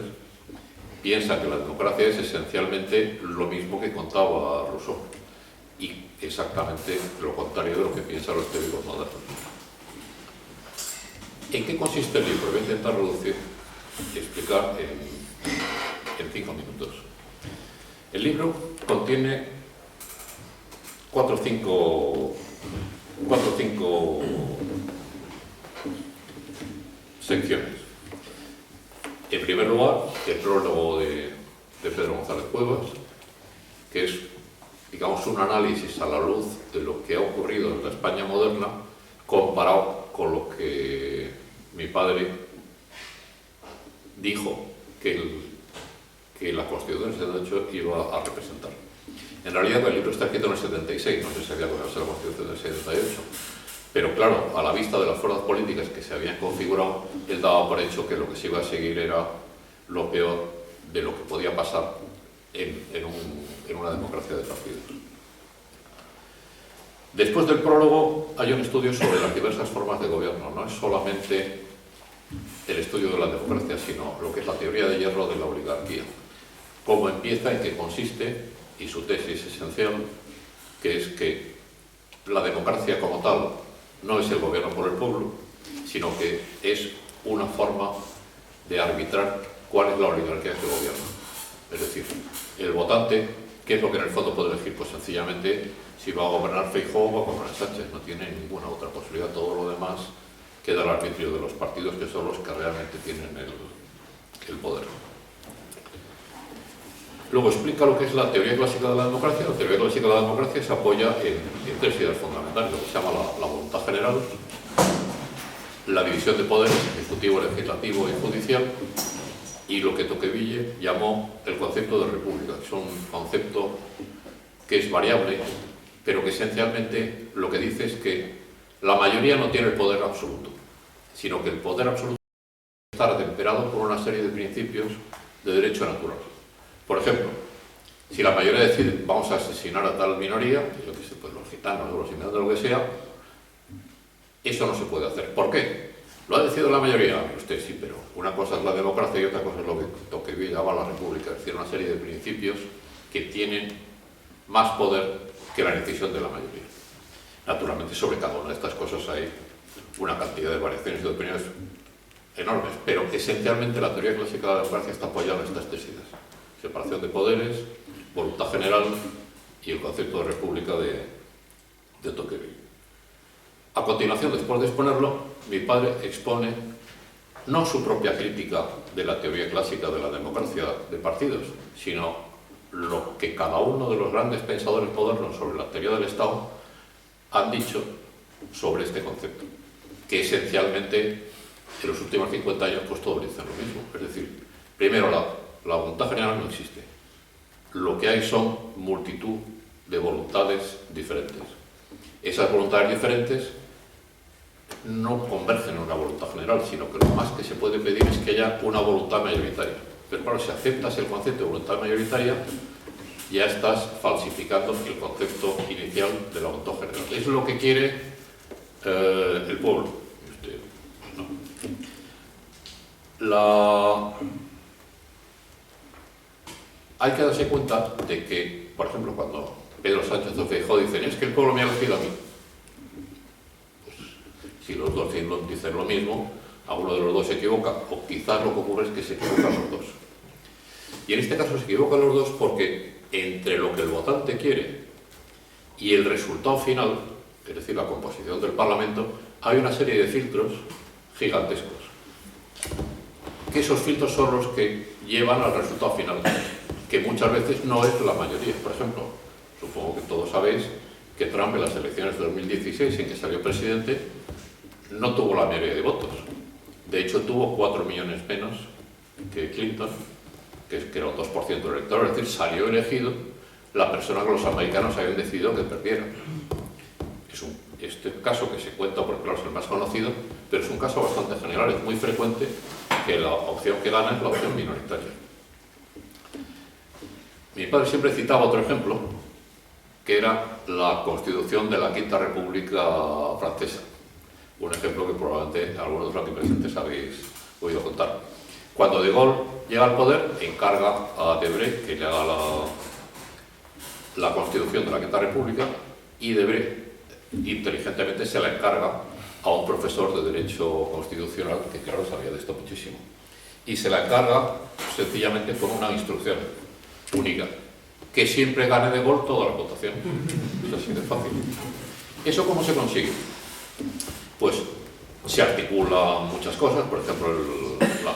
piensa que la democracia es esencialmente lo mismo que contaba Rousseau y exactamente lo contrario de lo que piensan los teóricos modernos. ¿En qué consiste el libro? Voy a intentar reducir y explicar en 5 minutos. El libro contiene 4 o 5 secciones. En primer lugar, el prólogo de Pedro González Cuevas, que es, digamos, un análisis a la luz de lo que ha ocurrido en la España moderna comparado con lo que mi padre dijo que la Constitución del 78 iba a representar. En realidad el libro está escrito en el 76, no sé si había conocido la Constitución del 78, pero claro, a la vista de las fuerzas políticas que se habían configurado, él daba por hecho que lo que se iba a seguir era lo peor de lo que podía pasar en una democracia de partidos. Después del prólogo hay un estudio sobre las diversas formas de gobierno. No es solamente el estudio de la democracia, sino lo que es la teoría de hierro de la oligarquía. Cómo empieza, en qué consiste, y su tesis esencial, que es que la democracia como tal no es el gobierno por el pueblo, sino que es una forma de arbitrar cuál es la oligarquía que gobierna. Es decir, el votante, ¿qué es lo que en el fondo puede elegir? Pues sencillamente si va a gobernar Feijóo o va a gobernar Sánchez, no tiene ninguna otra posibilidad. Todo lo demás queda al arbitrio de los partidos, que son los que realmente tienen el poder. Luego explica lo que es la teoría clásica de la democracia. La teoría clásica de la democracia se apoya en 3 ideas fundamentales, lo que se llama la voluntad general, la división de poderes, ejecutivo, legislativo y judicial, y lo que Tocqueville llamó el concepto de república, que es un concepto que es variable, pero que esencialmente lo que dice es que la mayoría no tiene el poder absoluto, sino que el poder absoluto está temperado por una serie de principios de derecho natural. Por ejemplo, si la mayoría decide vamos a asesinar a tal minoría, yo qué sé, pues los gitanos o los inmigrantes, lo que sea, eso no se puede hacer. ¿Por qué? ¿Lo ha decidido la mayoría? Usted sí, pero una cosa es la democracia y otra cosa es lo que Tocqueville llama la república, es decir, una serie de principios que tienen más poder que la decisión de la mayoría. Naturalmente, sobre cada una de estas cosas hay una cantidad de variaciones de opiniones enormes, pero esencialmente la teoría clásica de la democracia está apoyada en estas 3 ideas: separación de poderes, voluntad general y el concepto de república de Tocqueville. A continuación, después de exponerlo, mi padre expone no su propia crítica de la teoría clásica de la democracia de partidos, sino lo que cada uno de los grandes pensadores modernos sobre la teoría del Estado han dicho sobre este concepto, que esencialmente en los últimos 50 años pues todos dicen lo mismo. Es decir, primero, la voluntad general no existe. Lo que hay son multitud de voluntades diferentes. Esas voluntades diferentes no convergen en una voluntad general, sino que lo más que se puede pedir es que haya una voluntad mayoritaria. Pero claro, si aceptas el concepto de voluntad mayoritaria, ya estás falsificando el concepto inicial de la voluntad general. Es lo que quiere el pueblo. Usted, no. Hay que darse cuenta de que, por ejemplo, cuando Pedro Sánchez o Feijóo dicen es que el pueblo me ha elegido a mí, pues, si los dos dicen lo mismo, alguno de los dos se equivoca, o quizás lo que ocurre es que se equivocan los dos. Y en este caso se equivocan los dos porque entre lo que el votante quiere y el resultado final, es decir, la composición del Parlamento, hay una serie de filtros gigantescos. Que esos filtros son los que llevan al resultado final, que muchas veces no es la mayoría. Por ejemplo, supongo que todos sabéis que Trump en las elecciones de 2016, en que salió presidente, no tuvo la mayoría de votos. De hecho, tuvo 4 millones menos que Clinton, que era un 2% del electorado. Es decir, salió elegido la persona que los americanos habían decidido que perdiera. Es un este caso que se cuenta porque claro, es el más conocido, pero es un caso bastante general, es muy frecuente que la opción que gana es la opción minoritaria. Mi padre siempre citaba otro ejemplo, que era la Constitución de la Quinta República Francesa. Un ejemplo que probablemente algunos de los aquí presentes habéis oído contar. Cuando De Gaulle llega al poder, encarga a Debré que le haga la Constitución de la Quinta República, y Debré inteligentemente se la encarga a un profesor de Derecho Constitucional que claro sabía de esto muchísimo, y se la encarga sencillamente con una instrucción única: que siempre gane De Gaulle todas las votaciones. Es así de fácil. ¿Eso cómo se consigue? Pues se articulan muchas cosas, por ejemplo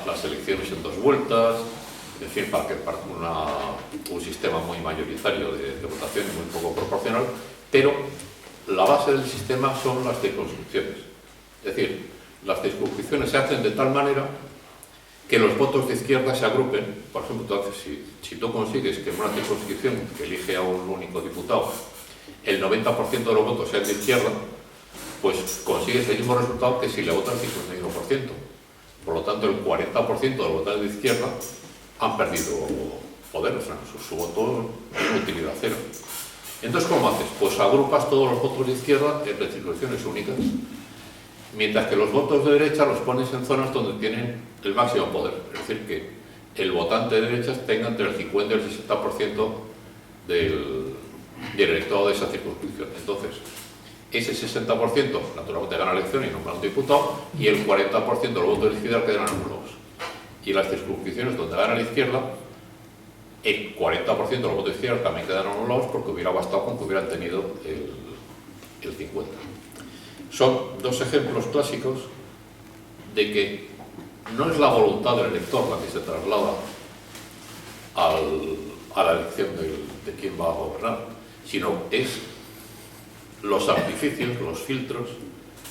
las elecciones en 2 vueltas, en fin, para un sistema muy mayoritario de votación y muy poco proporcional, pero la base del sistema son las circunscripciones. Es decir, las circunscripciones se hacen de tal manera que los votos de izquierda se agrupen. Por ejemplo, entonces, si tú consigues que en una circunscripción que elige a un único diputado el 90% de los votos sean de izquierda, pues consigues el mismo resultado que si le votan el 51%. Por lo tanto, el 40% de los votantes de izquierda han perdido poder, o sea, su voto tiene utilidad cero. Entonces, ¿cómo haces? Pues agrupas todos los votos de izquierda en circunscripciones únicas, mientras que los votos de derecha los pones en zonas donde tienen el máximo poder. Es decir, que el votante de derecha tenga entre el 50 y el 60% del electorado de esa circunscripción. Entonces, ese 60% naturalmente gana la elección y nombra un diputado, y el 40% de los votos de izquierda quedan anulados. Y en las circunscripciones donde gana la izquierda, el 40% de los votos de izquierda también quedan anulados, porque hubiera bastado con que hubieran tenido el 50%. Son 2 ejemplos clásicos de que no es la voluntad del elector la que se traslada a la elección de quién va a gobernar, sino es los artificios, los filtros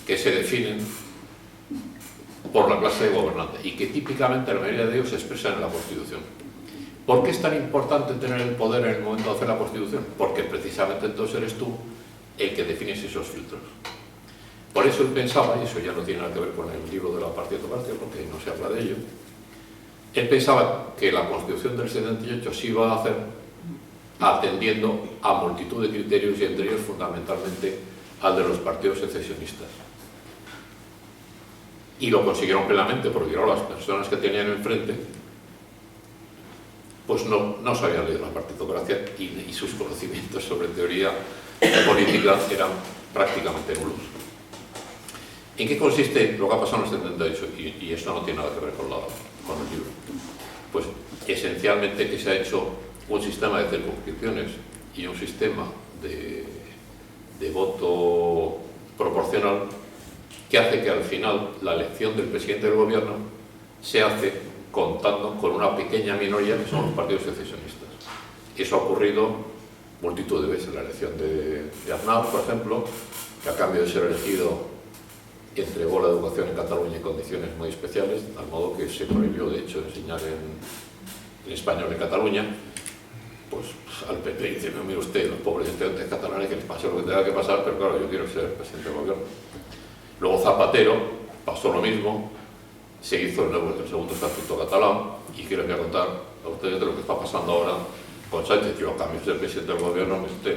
que se definen por la clase de gobernante y que típicamente la mayoría de ellos se expresan en la Constitución. ¿Por qué es tan importante tener el poder en el momento de hacer la Constitución? Porque precisamente entonces eres tú el que defines esos filtros. Por eso él pensaba, y eso ya no tiene nada que ver con el libro de la partitocracia, porque no se habla de ello, él pensaba que la Constitución del 78 se iba a hacer atendiendo a multitud de criterios, y entre ellos fundamentalmente al de los partidos secesionistas. Y lo consiguieron plenamente, porque claro, las personas que tenían enfrente pues no se habían leído la partitocracia, y sus conocimientos sobre teoría política eran prácticamente nulos. ¿En qué consiste lo que ha pasado en el 78? Y esto no tiene nada que ver con el libro. Pues esencialmente que se ha hecho un sistema de circunscripciones y un sistema de voto proporcional que hace que al final la elección del presidente del gobierno se hace contando con una pequeña minoría que son los partidos secesionistas. Eso ha ocurrido multitud de veces en la elección de Aznar, por ejemplo, que a cambio de ser elegido entregó la educación en Cataluña en condiciones muy especiales, al modo que se prohibió de hecho enseñar en español en Cataluña. Pues al PP dice: no, mire usted, los pobres estudiantes catalanes, que les pase lo que tenga que pasar, pero claro, yo quiero ser presidente del gobierno. Luego Zapatero pasó lo mismo, se hizo el segundo estatuto catalán, y quiero contar a ustedes de lo que está pasando ahora con Sánchez. Yo, a cambio de ser presidente del gobierno, me usted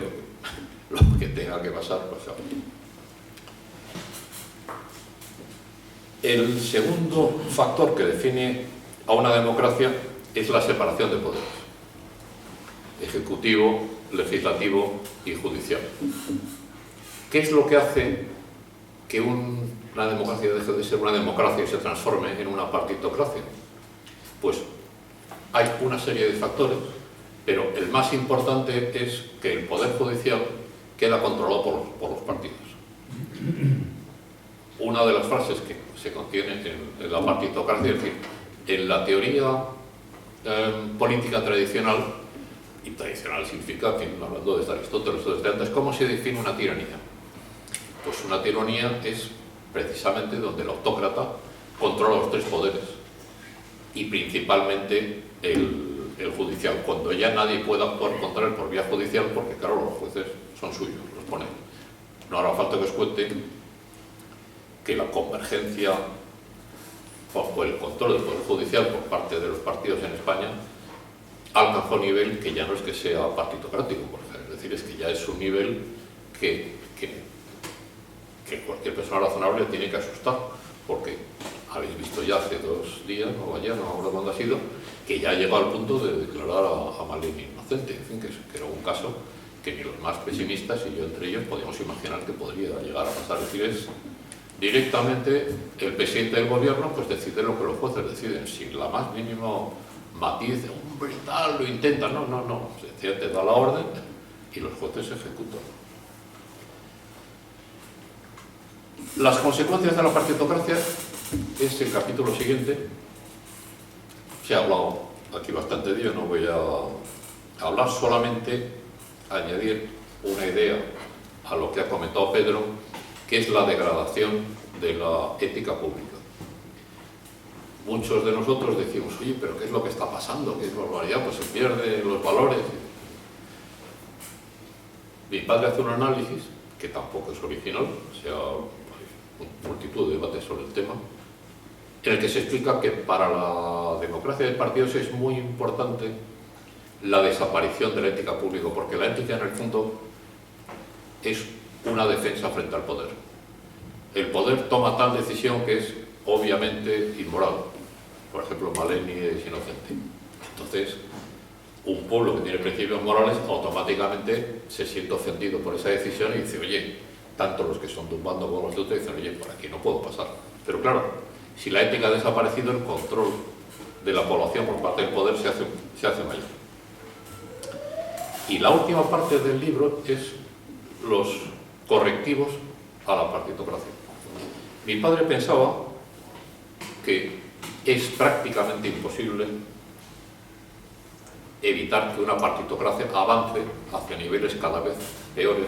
lo que tenga que pasar, pues ahora. El segundo factor que define a una democracia es la separación de poderes: ejecutivo, legislativo y judicial. ¿Qué es lo que hace que una democracia deje de ser una democracia y se transforme en una partitocracia? Pues hay una serie de factores, pero el más importante es que el poder judicial queda controlado por los partidos. Una de las frases que se contiene en la partitocracia, es decir, en la teoría política tradicional, y tradicional significa, en fin, hablando desde Aristóteles o desde antes, ¿cómo se define una tiranía? Pues una tiranía es precisamente donde el autócrata controla los 3 poderes, y principalmente el judicial, cuando ya nadie puede actuar contra él por vía judicial, porque claro, los jueces son suyos, los ponen. No hará falta que os cuente que la convergencia o el control del Poder Judicial por parte de los partidos en España alcanzó un nivel que ya no es que sea partitocrático, por ejemplo. Es decir, es que ya es un nivel que cualquier persona razonable tiene que asustar, porque habéis visto ya hace 2 días, o ayer, no ahora cuándo ha sido, que ya ha llegado al punto de declarar a Maleni inocente. En fin, que era un caso que ni los más pesimistas, y yo entre ellos, podíamos imaginar que podría llegar a pasar. Es decir, es directamente el presidente del gobierno pues decide lo que los jueces deciden, sin la más mínimo matiz, hombre, tal, lo intentan. No, sencillamente da la orden y los jueces ejecutan. Las consecuencias de la partitocracia es el capítulo siguiente. Se ha hablado aquí bastante de ello, no voy a hablar, solamente añadir una idea a lo que ha comentado Pedro, que es la degradación de la ética pública. Muchos de nosotros decimos, oye, pero ¿qué es lo que está pasando? ¿Qué es barbaridad? Pues se pierden los valores. Mi padre hace un análisis, que tampoco es original, o sea, hay multitud de debates sobre el tema, en el que se explica que para la democracia de partidos es muy importante la desaparición de la ética pública, porque la ética en el fondo es una defensa frente al poder. El poder toma tal decisión que es obviamente inmoral. Por ejemplo, Maleni es inocente. Entonces, un pueblo que tiene principios morales automáticamente se siente ofendido por esa decisión y dice, oye, tanto los que son de un bando como los de otro dicen, oye, por aquí no puedo pasar. Pero claro, si la ética ha desaparecido, el control de la población por parte del poder se hace mayor. Y la última parte del libro es los correctivos a la partitocracia. Mi padre pensaba que es prácticamente imposible evitar que una partitocracia avance hacia niveles cada vez peores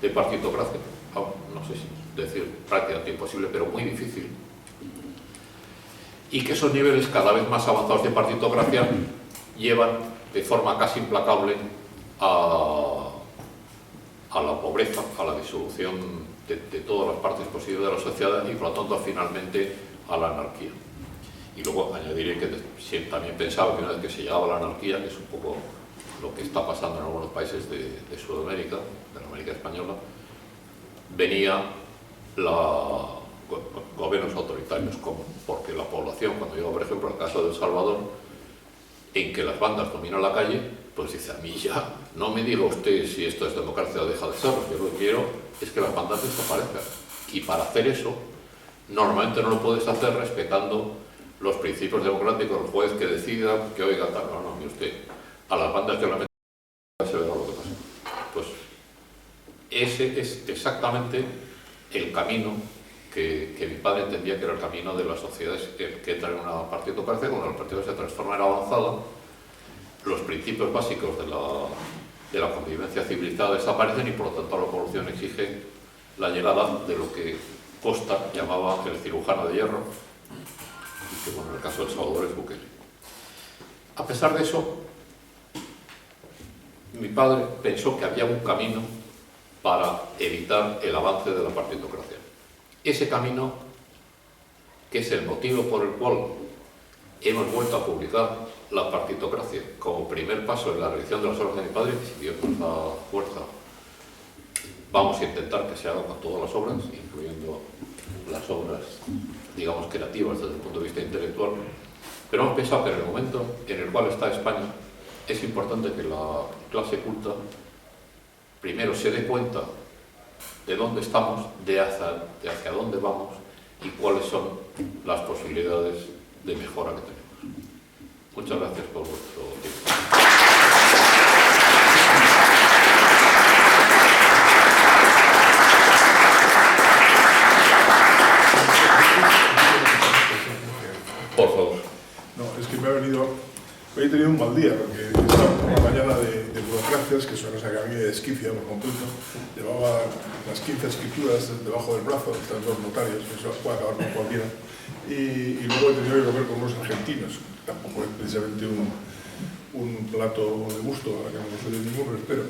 de partitocracia. No sé si decir prácticamente imposible, pero muy difícil. Y que esos niveles cada vez más avanzados de partitocracia llevan de forma casi implacable a la pobreza, a la disolución de todas las partes posibles de la sociedad y por lo tanto finalmente a la anarquía. Y luego añadiré que también pensaba que una vez que se llegaba a la anarquía, que es un poco lo que está pasando en algunos países de Sudamérica, de la América española, venía gobiernos autoritarios, porque la población, cuando llega por ejemplo al caso de El Salvador, en que las bandas dominan la calle, pues dice, a mí ya no me diga usted si esto es democracia o deja de serlo, yo lo que quiero es que las bandas desaparezcan. Y para hacer eso, normalmente no lo puedes hacer respetando los principios democráticos, el juez que decida, que oiga, tal, no, mire usted, a las bandas que la meten se verá lo que pasa. Pues ese es exactamente el camino que mi padre entendía que era el camino de las sociedades que entran en una partitocracia. Cuando la partitocracia se transforma en avanzada, los principios básicos de la convivencia civilizada desaparecen y por lo tanto la población exige la llegada de lo que Costa llamaba el cirujano de hierro, y que bueno, en el caso de El Salvador es Bukele. A pesar de eso, mi padre pensó que había un camino para evitar el avance de la partitocracia. Ese camino, que es el motivo por el cual hemos vuelto a publicar La partitocracia como primer paso en la revisión de las obras de mi padre, que si Dios nos da fuerza, vamos a intentar que se haga con todas las obras, incluyendo las obras, digamos, creativas desde el punto de vista intelectual, pero hemos pensado que en el momento en el cual está España, es importante que la clase culta primero se dé cuenta de dónde estamos, de hacia dónde vamos y cuáles son las posibilidades de mejora que tenemos. Muchas gracias por vuestro tiempo. Por favor. No, es que me ha venido... Hoy he tenido un mal día, porque he estado por la mañana de burocracias, que es una cosa que a mí me desquicia por completo. Llevaba las 15 escrituras debajo del brazo, están 2 notarios, eso puede acabar con cualquiera. Y luego he tenido que comer con unos argentinos, tampoco es precisamente un plato de gusto, ahora que no soy de ninguno, pero espero.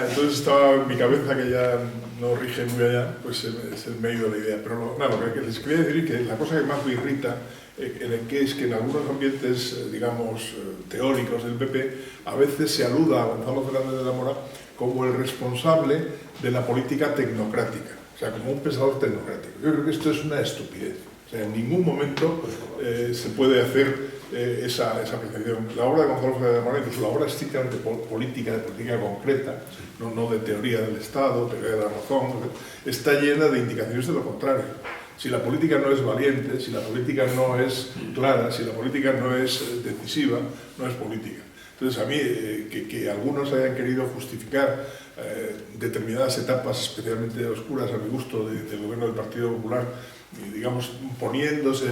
Entonces estaba en mi cabeza que ya no rige muy allá, pues se me ha ido la idea. Pero lo que les quería decir es que la cosa que más me irrita es que en algunos ambientes, digamos, teóricos del PP, a veces se aluda a Gonzalo Fernández de la Mora como el responsable de la política tecnocrática, o sea, como un pensador tecnocrático. Yo creo que esto es una estupidez. O sea, en ningún momento se puede hacer esa apreciación. La obra de Gonzalo Fernández de la Mora, incluso la obra estrictamente política, de política concreta, no de teoría del Estado, teoría de la razón, está llena de indicaciones de lo contrario. Si la política no es valiente, si la política no es clara, si la política no es decisiva, no es política. Entonces, a mí, que algunos hayan querido justificar determinadas etapas, especialmente oscuras a mi gusto, del gobierno del Partido Popular, digamos, poniéndose,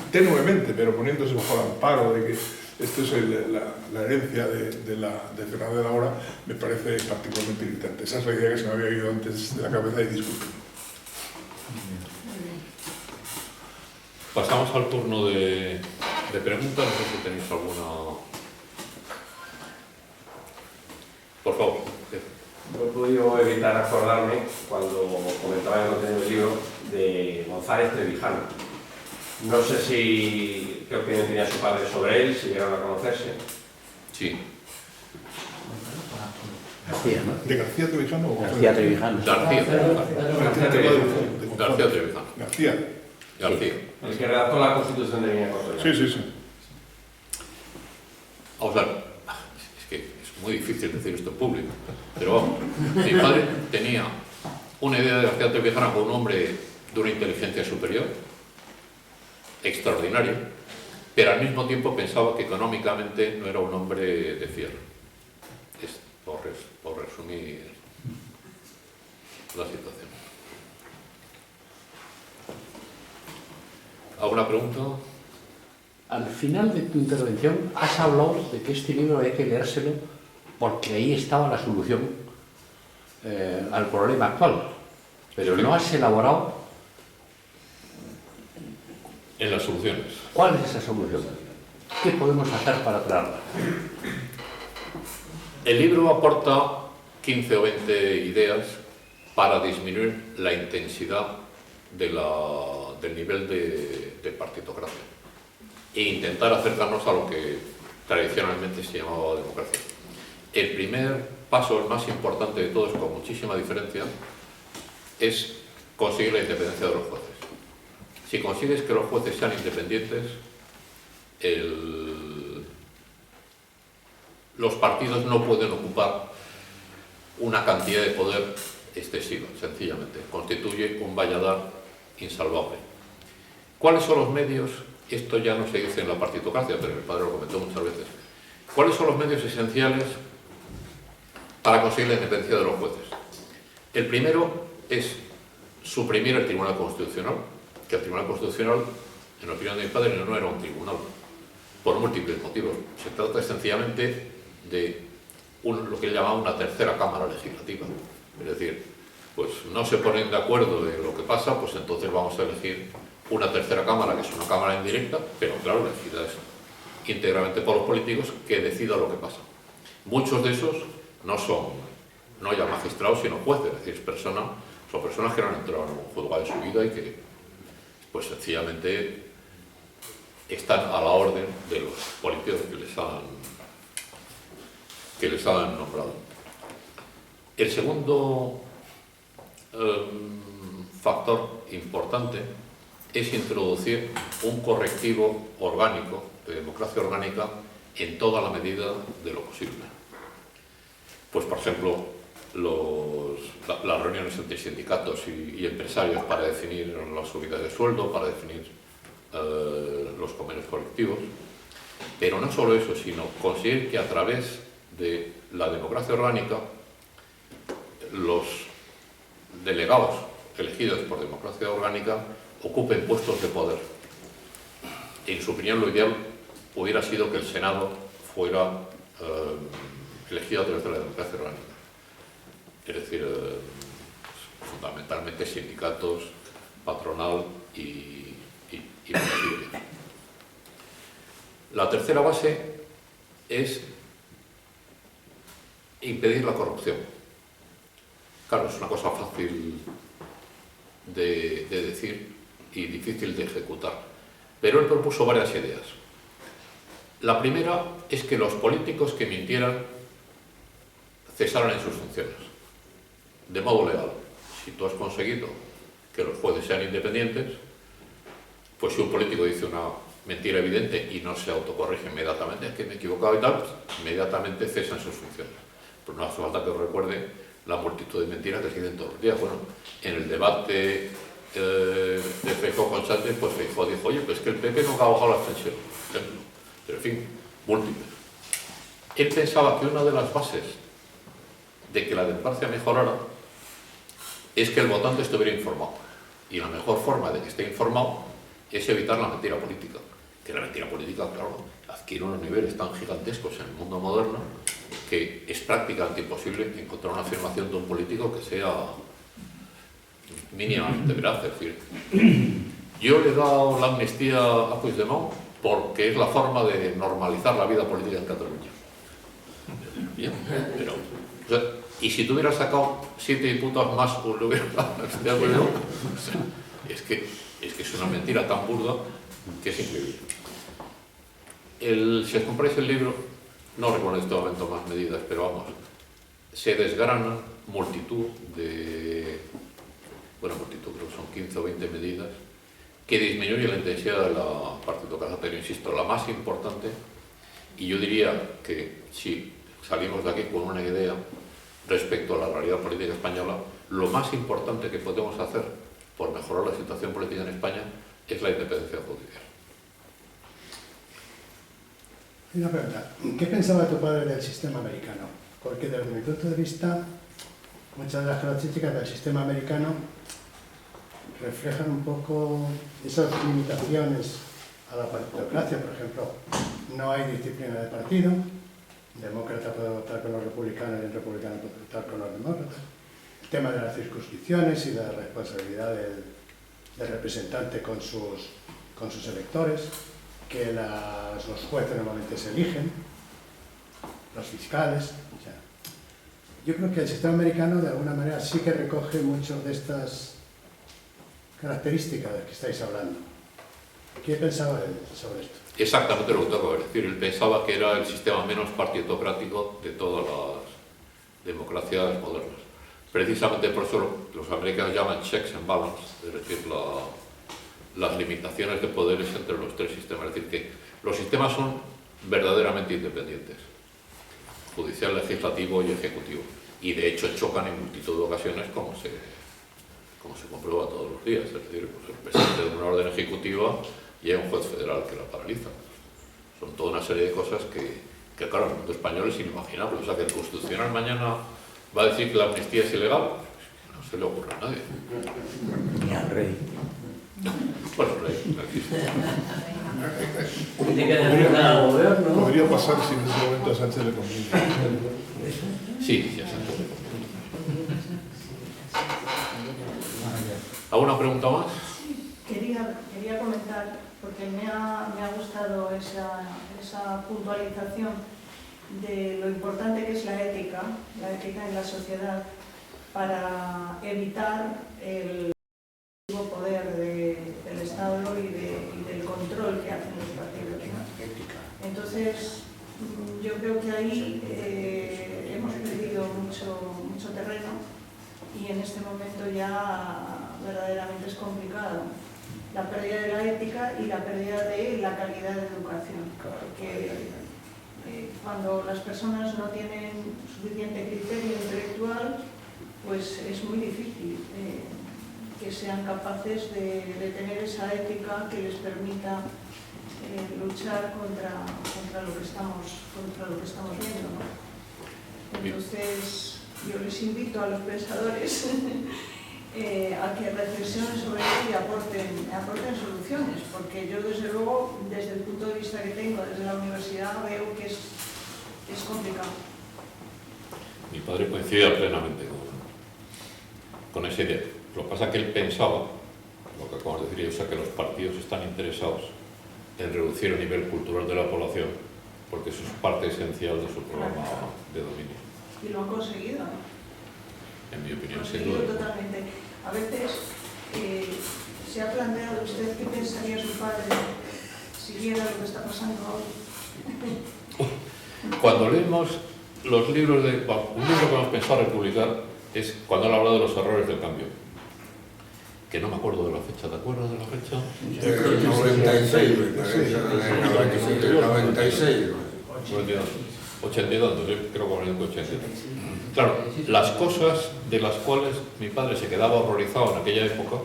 tenuemente, pero poniéndose bajo el amparo de que esto es la herencia de Fernández de la Mora, me parece particularmente irritante. Esa es la idea que se me había ido antes de la cabeza y disculpen. Pasamos al turno de preguntas. No sé si tenéis alguna. Por favor. No he podido evitar acordarme, cuando comentaba el contenido del libro, de González Trevijano. No sé qué opinión tenía su padre sobre él, si llegaron a conocerse. Sí. García, ¿no? ¿De García Trevijano o García Trevijano. García. García Trevijano. García Trevijano. García. García. El que redactó la Constitución de Línea Ecuatorial. Sí. Vamos a ver. Es que es muy difícil decir esto en público. Pero vamos. Mi padre tenía una idea de García Trevijano como un hombre de una inteligencia superior, extraordinario, pero al mismo tiempo pensaba que económicamente no era un hombre de fierro. Es por resumir la situación. ¿Alguna pregunta? Al final de tu intervención has hablado de que este libro hay que leérselo porque ahí estaba la solución al problema actual, pero no has elaborado En las soluciones. cuál es esa solución. ¿Qué podemos hacer para traerla? El libro aporta 15 o 20 ideas para disminuir la intensidad del nivel de partitocracia e intentar acercarnos a lo que tradicionalmente se llamaba democracia. El primer paso, el más importante de todos, con muchísima diferencia, es conseguir la independencia de los jueces. Si consigues que los jueces sean independientes, los partidos no pueden ocupar una cantidad de poder excesiva, sencillamente. Constituye un valladar insalvable. ¿Cuáles son los medios? Esto ya no se dice en la partitocracia, pero mi padre lo comentó muchas veces. ¿Cuáles son los medios esenciales para conseguir la independencia de los jueces? El primero es suprimir el Tribunal Constitucional, que el Tribunal Constitucional, en la opinión de mi padre, no era un tribunal, por múltiples motivos. Se trata sencillamente de lo que él llamaba una tercera cámara legislativa. Es decir, pues no se ponen de acuerdo de lo que pasa, pues entonces vamos a elegir una tercera cámara, que es una cámara indirecta, pero claro, elegida es íntegramente por los políticos, que decida lo que pasa. Muchos de esos no son, no ya magistrados, sino jueces, es decir, son personas que no han entrado en un juzgado en su vida y que, pues sencillamente, están a la orden de los políticos que les han nombrado. El segundo factor importante es introducir un correctivo orgánico, de democracia orgánica, en toda la medida de lo posible. Pues, por ejemplo, las reuniones entre sindicatos y empresarios para definir las subidas de sueldo, para definir los convenios colectivos, pero no solo eso, sino conseguir que a través de la democracia orgánica los delegados elegidos por democracia orgánica ocupen puestos de poder. En su opinión, lo ideal hubiera sido que el Senado fuera elegido a través de la democracia orgánica, es decir, fundamentalmente sindicatos, patronal y municipios. La tercera base es impedir la corrupción. Claro, es una cosa fácil de decir y difícil de ejecutar. Pero él propuso varias ideas. La primera es que los políticos que mintieran cesaran en sus funciones, de modo legal. Si tú has conseguido que los jueces sean independientes, pues si un político dice una mentira evidente y no se autocorrige inmediatamente, es que me he equivocado y tal, inmediatamente cesan sus funciones. Pero no hace falta que os recuerde la multitud de mentiras que se dicen todos los días. Bueno, en el debate de Feijóo con Sánchez, pues Feijóo dijo, oye, pues que el PP no ha bajado las pensiones, por ejemplo. Pero en fin, múltiples. Él pensaba que una de las bases de que la democracia mejorara es que el votante estuviera informado. Y la mejor forma de que esté informado es evitar la mentira política. Que la mentira política, claro, adquiere unos niveles tan gigantescos en el mundo moderno que es prácticamente imposible encontrar una afirmación de un político que sea mínimamente veraz. Es decir, yo le he dado la amnistía a Puigdemont porque es la forma de normalizar la vida política en Cataluña. Bien, pero... O sea, y si tú hubieras sacado 7 diputados más, pues lo hubieras dado la amnistía a Puigdemont. O sea, es que es una mentira tan burda que es increíble. Si os compráis el libro, no recuerdo en este momento más medidas, pero vamos, se desgranan multitud, creo que son 15 o 20 medidas, que disminuyen la intensidad de la partidocracia, pero insisto, la más importante, y yo diría que si salimos de aquí con una idea respecto a la realidad política española, lo más importante que podemos hacer por mejorar la situación política en España es la independencia judicial. Una pregunta, ¿qué pensaba tu padre del sistema americano? Porque desde mi punto de vista, muchas de las características del sistema americano reflejan un poco esas limitaciones a la partidocracia. Por ejemplo, no hay disciplina de partido, un demócrata puede votar con los republicanos y un republicano puede votar con los demócratas. El tema de las circunscripciones y la responsabilidad del representante con sus electores, que los jueces normalmente se eligen, los fiscales. O sea, yo creo que el sistema americano de alguna manera sí que recoge muchas de estas características de las que estáis hablando. ¿Qué pensaba él sobre esto? Exactamente lo que tengo que decir. Él pensaba que era el sistema menos partidocrático de todas las democracias modernas. Precisamente por eso los americanos llaman checks and balance, es decir, las limitaciones de poderes entre los tres sistemas. Es decir, que los sistemas son verdaderamente independientes, judicial, legislativo y ejecutivo. Y de hecho chocan en multitud de ocasiones como se comprueba todos los días. Es decir, pues el presidente de una orden ejecutiva y hay un juez federal que la paraliza. Son toda una serie de cosas que claro, en el mundo español es inimaginable. O sea, que el Constitucional mañana va a decir que la amnistía es ilegal. No se le ocurre a nadie. Ni al rey. Bueno, el rey no existe. Podría pasar si en ese momento a Sánchez le conviene. Sí, ya se entiende. ¿Alguna pregunta más? Quería comentar, porque me ha gustado esa puntualización de lo importante que es la ética en la sociedad para evitar el poder del Estado y del control que hacen los partidos, ¿no? Entonces, yo creo que ahí hemos perdido mucho terreno y en este momento ya verdaderamente es complicado. La pérdida de la ética y la pérdida de la calidad de educación. Porque cuando las personas no tienen suficiente criterio intelectual, pues es muy difícil que sean capaces de tener esa ética que les permita luchar contra lo que estamos viendo, ¿no? Entonces, yo les invito a los pensadores a que reflexionen sobre ello y aporten soluciones, porque yo desde luego, desde el punto de vista que tengo desde la universidad, veo que es complicado. Mi padre coincidía plenamente con esa idea. Lo que pasa es que él pensaba, lo que acabamos de decir, o sea, que los partidos están interesados en reducir el nivel cultural de la población, porque eso es parte esencial de su programa de dominio. Y lo han conseguido, ¿no? en mi opinión, sin Coincido duda. totalmente. A veces se ha planteado usted qué pensaría su padre si viera lo que está pasando ahora. Cuando leemos los libros de... Bueno, un libro que hemos pensado republicar es cuando él habla de los errores del cambio. Que no me acuerdo de la fecha, ¿te acuerdas de la fecha? Del 96, me parece, del 96. 82, yo creo que hablé de 82. Claro, las cosas de las cuales mi padre se quedaba horrorizado en aquella época,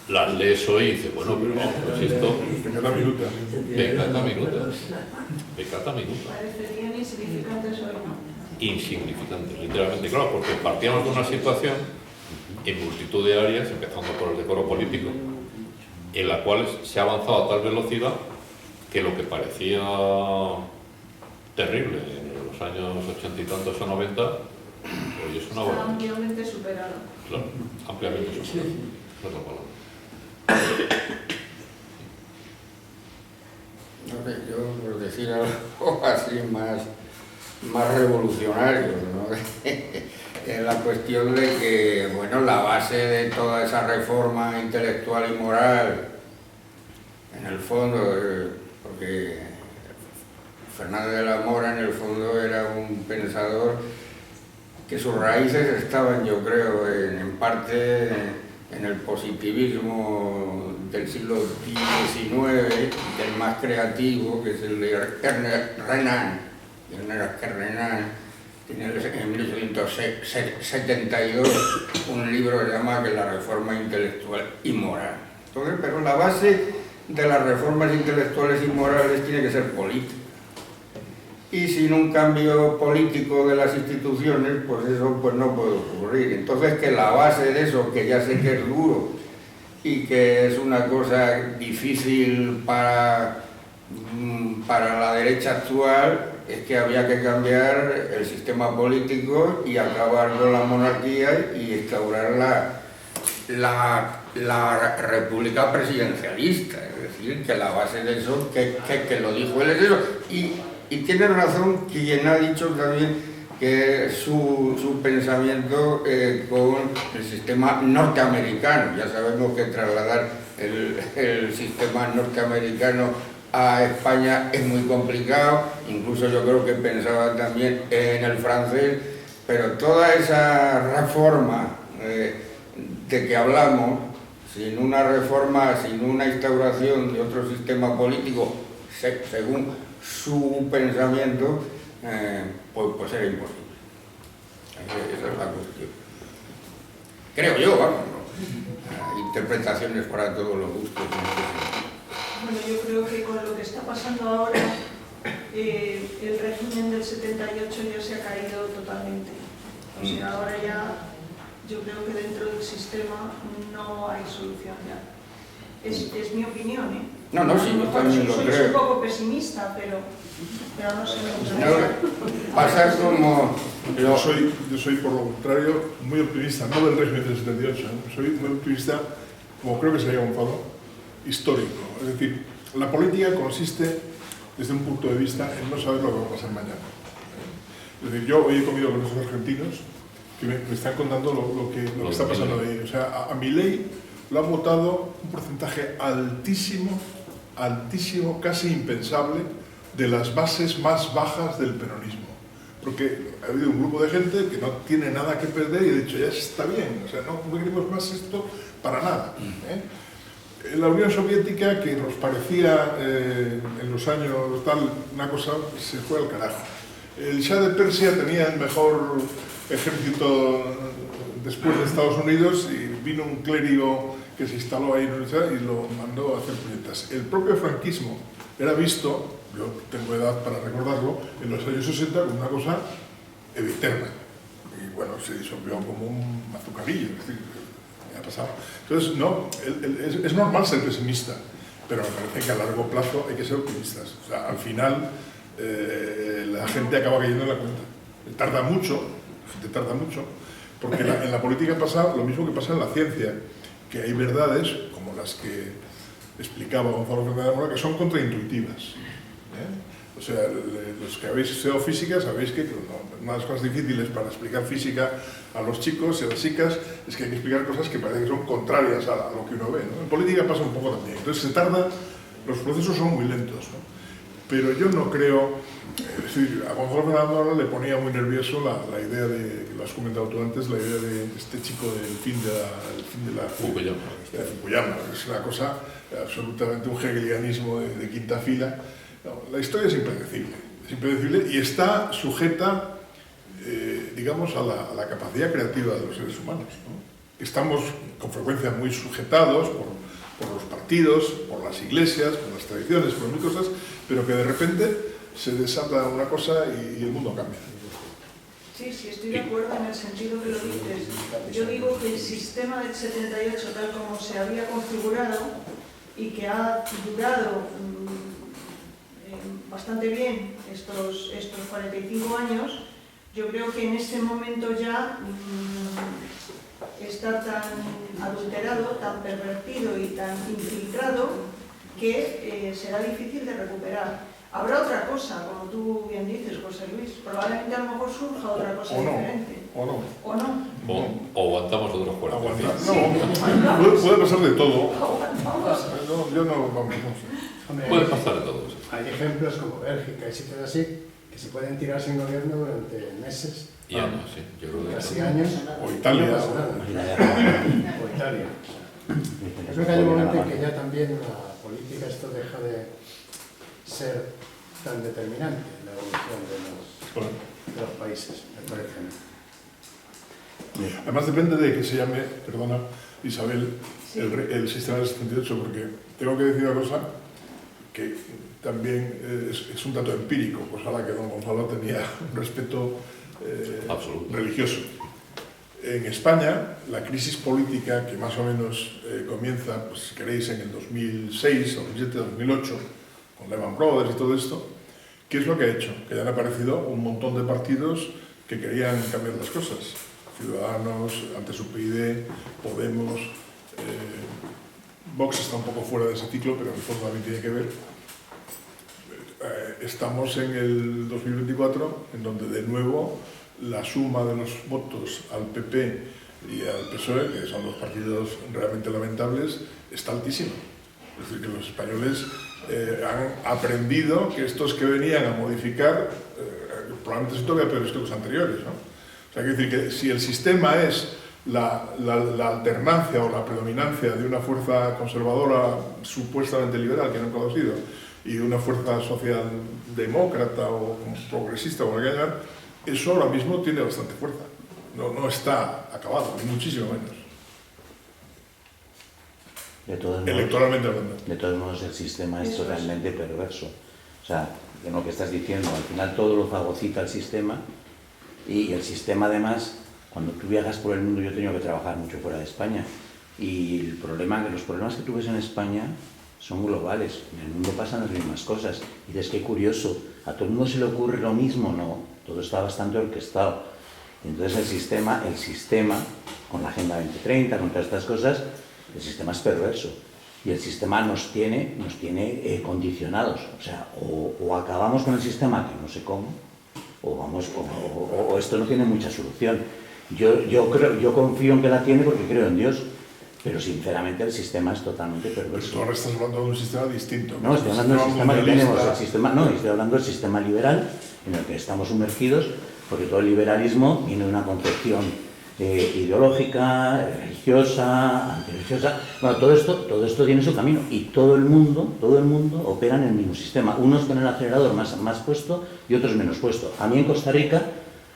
las lees hoy y dices, bueno, pero pues esto... Cada minuto. Pecata minuta. Pecata minuta. Parecerían insignificantes hoy, ¿no? Insignificantes, literalmente, claro, porque partíamos de una situación en multitud de áreas, empezando por el decoro político, en la cual se ha avanzado a tal velocidad que lo que parecía terrible en los años 80 y tantos o 90, hoy es una Está buena. ampliamente superado. Claro, ampliamente superado. Es otra palabra. No sé, yo por decir algo así más revolucionario, ¿no? Es la cuestión de que, bueno, la base de toda esa reforma intelectual y moral, en el fondo, porque Fernández de la Mora en el fondo era un pensador que sus raíces estaban, yo creo, en parte en el positivismo del siglo XIX, del más creativo, que es el de Ernest Renan. Ernest Renan tiene en 1872 un libro que se llama que la reforma intelectual y moral. Entonces, pero la base de las reformas intelectuales y morales tiene que ser política. Y sin un cambio político de las instituciones, pues eso pues no puede ocurrir. Entonces, que la base de eso, que ya sé que es duro y que es una cosa difícil para la derecha actual, es que había que cambiar el sistema político y acabar con la monarquía y instaurar la república presidencialista. Es decir, que la base de eso, que lo dijo él, es eso. Y tiene razón quien ha dicho también que su pensamiento con el sistema norteamericano. Ya sabemos que trasladar el sistema norteamericano a España es muy complicado, incluso yo creo que pensaba también en el francés, pero toda esa reforma de que hablamos, sin una reforma, sin una instauración de otro sistema político, según su pensamiento, pues era imposible. Esa es la cuestión. Creo yo, vamos, ¿no? Interpretaciones para todos los gustos. Bueno, yo creo que con lo que está pasando ahora, el régimen del 78 ya se ha caído totalmente. O sea, ahora ya yo creo que dentro del sistema no hay solución ya. Es mi opinión, ¿eh? No, sí, yo también lo soy creo. un poco pesimista, pero no sé. Pasa como... Yo soy, por lo contrario, muy optimista, no del régimen del 78, soy muy optimista, como creo que sería Gonzalo, histórico. Es decir, la política consiste, desde un punto de vista, en no saber lo que va a pasar mañana. Es decir, yo hoy he comido con esos argentinos que me están contando lo que está pasando ahí. O sea, a Milei lo ha votado un porcentaje altísimo, casi impensable, de las bases más bajas del peronismo. Porque ha habido un grupo de gente que no tiene nada que perder y ha dicho, ya está bien, o sea, no queremos más esto para nada. La Unión Soviética, que nos parecía en los años tal, una cosa, se fue al carajo. El Shah de Persia tenía el mejor ejército después de Estados Unidos y vino un clérigo que se instaló ahí y lo mandó a hacer puñetas. El propio franquismo era visto, yo tengo edad para recordarlo, en los años 60 como una cosa eterna. Y bueno, se disolvió como un azucarillo, es decir, ha pasado. Entonces, no, es normal ser pesimista, pero me parece que a largo plazo hay que ser optimistas. O sea, al final la gente acaba cayendo en la cuenta. Tarda mucho, porque en la política pasa lo mismo que pasa en la ciencia, que hay verdades, como las que explicaba Gonzalo Fernández de Mora, que son contraintuitivas. O sea, los que habéis estudiado física sabéis que una de las cosas difíciles para explicar física a los chicos y a las chicas es que hay que explicar cosas que parecen que son contrarias a lo que uno ve, ¿no? En política pasa un poco también. Entonces se tarda, los procesos son muy lentos, ¿no? Pero yo no creo, es decir, a Gonzalo Fernández ahora le ponía muy nervioso la idea de, que lo has comentado tú antes, la idea de este chico del fin de la Fukuyama. Es una cosa absolutamente un hegelianismo de quinta fila. No, la historia es impredecible y está sujeta, digamos, a la capacidad creativa de los seres humanos, ¿no? Estamos con frecuencia muy sujetados por los partidos, por las iglesias, por las tradiciones, por mil cosas, pero que de repente se desata una cosa y el mundo cambia. Sí, estoy de acuerdo en el sentido que lo dices. Yo digo que el sistema del 78, tal como se había configurado y que ha durado bastante bien estos 45 años, yo creo que en este momento ya está tan adulterado, tan pervertido y tan infiltrado que será difícil de recuperar. Habrá otra cosa, como tú bien dices, José Luis, probablemente a lo mejor surja otra cosa diferente. O no. ¿O no? O aguantamos otros 45. No, puede pasar de todo. Aguantamos. No, yo no, vamos. Hombre, Puede pasar de todo. hay ejemplos como Bélgica y sitios así que se pueden tirar sin gobierno durante meses, Y años, sí. Yo creo que casi años, O Italia. no pasa nada. O Italia. Yo creo que hay un momento en que ya también la política esto deja de ser tan determinante en la evolución de los países, me parece a mí. Además depende de que se llame, perdona, Isabel, Sí. el sistema del 78, porque tengo que decir una cosa que también es un dato empírico, pues ahora que don Gonzalo tenía un respeto absoluto. religioso. En España, la crisis política que más o menos comienza, pues si queréis, en el 2006, 2007, 2008, con Lehman Brothers y todo esto, ¿qué es lo que ha hecho? Que ya han aparecido un montón de partidos que querían cambiar las cosas. Ciudadanos, antes UPyD, Podemos, Vox está un poco fuera de ese ciclo, pero en el fondo también tiene que ver. Estamos en el 2024, en donde de nuevo la suma de los votos al PP y al PSOE, que son los partidos realmente lamentables, está altísima. Es decir, que los españoles han aprendido que estos que venían a modificar probablemente son todavía peores que los anteriores, ¿no? O sea, quiere decir que si el sistema es la alternancia o la predominancia de una fuerza conservadora supuestamente liberal, que nunca lo ha sido, y una fuerza socialdemócrata o progresista, como le llaman, eso ahora mismo tiene bastante fuerza. No está acabado, ni muchísimo menos. Electoralmente hablando. De todos modos, el sistema es totalmente perverso. O sea, en lo que estás diciendo, al final todo lo fagocita el sistema y el sistema además, cuando tú viajas por el mundo, yo he tenido que trabajar mucho fuera de España y los problemas que tú ves en España son globales, en el mundo pasan las mismas cosas y dices, qué curioso, a todo el mundo se le ocurre lo mismo, no, todo está bastante orquestado. Entonces el sistema, con la Agenda 2030, con todas estas cosas, el sistema es perverso y el sistema nos tiene condicionados, o sea, o acabamos con el sistema, que no sé cómo, o esto no tiene mucha solución. Yo confío en que la tiene porque creo en Dios, pero sinceramente el sistema es totalmente perverso. Pero tú ahora estás hablando de un sistema distinto. No, estoy hablando del sistema que tenemos, estoy hablando del sistema liberal en el que estamos sumergidos, porque todo el liberalismo viene de una concepción ideológica, religiosa, antirreligiosa. Bueno, todo esto tiene su camino y todo el mundo opera en el mismo sistema. Unos con el acelerador más puesto y otros menos puesto. A mí en Costa Rica,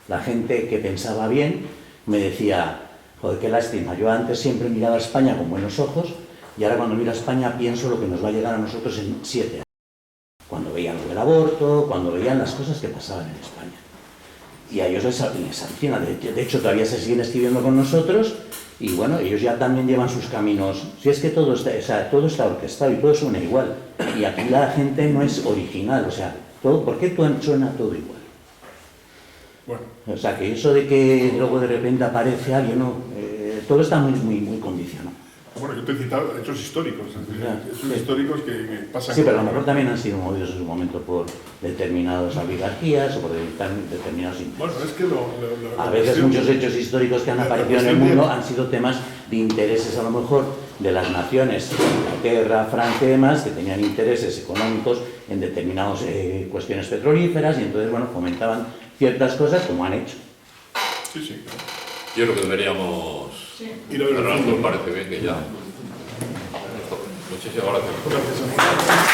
la gente que pensaba bien me decía, joder, qué lástima, yo antes siempre miraba a España con buenos ojos y ahora cuando miro a España pienso lo que nos va a llegar a nosotros en 7 años. Cuando veían lo del aborto, cuando veían las cosas que pasaban en España. Y a ellos les alucina. De hecho, todavía se siguen escribiendo con nosotros y bueno, ellos ya también llevan sus caminos. Si es que todo está orquestado y todo suena igual. Y aquí la gente no es original, o sea, ¿por qué suena todo igual? Bueno. O sea, que eso de que luego de repente aparece alguien, no, todo está muy condicionado. Bueno, yo te he citado hechos históricos, hechos históricos que pasan... Sí, pero a lo mejor también han sido movidos en su momento por determinadas oligarquías o por determinados intereses. Bueno, es que a veces muchos hechos históricos que han aparecido en el mundo han sido temas de intereses a lo mejor de las naciones, Inglaterra, Francia y demás, que tenían intereses económicos en determinadas cuestiones petrolíferas y entonces, bueno, fomentaban ciertas cosas como han hecho. Sí, sí. Yo creo que deberíamos Ir a ver el cerrar, fútbol. me parece bien que ya. Muchísimas gracias. Gracias a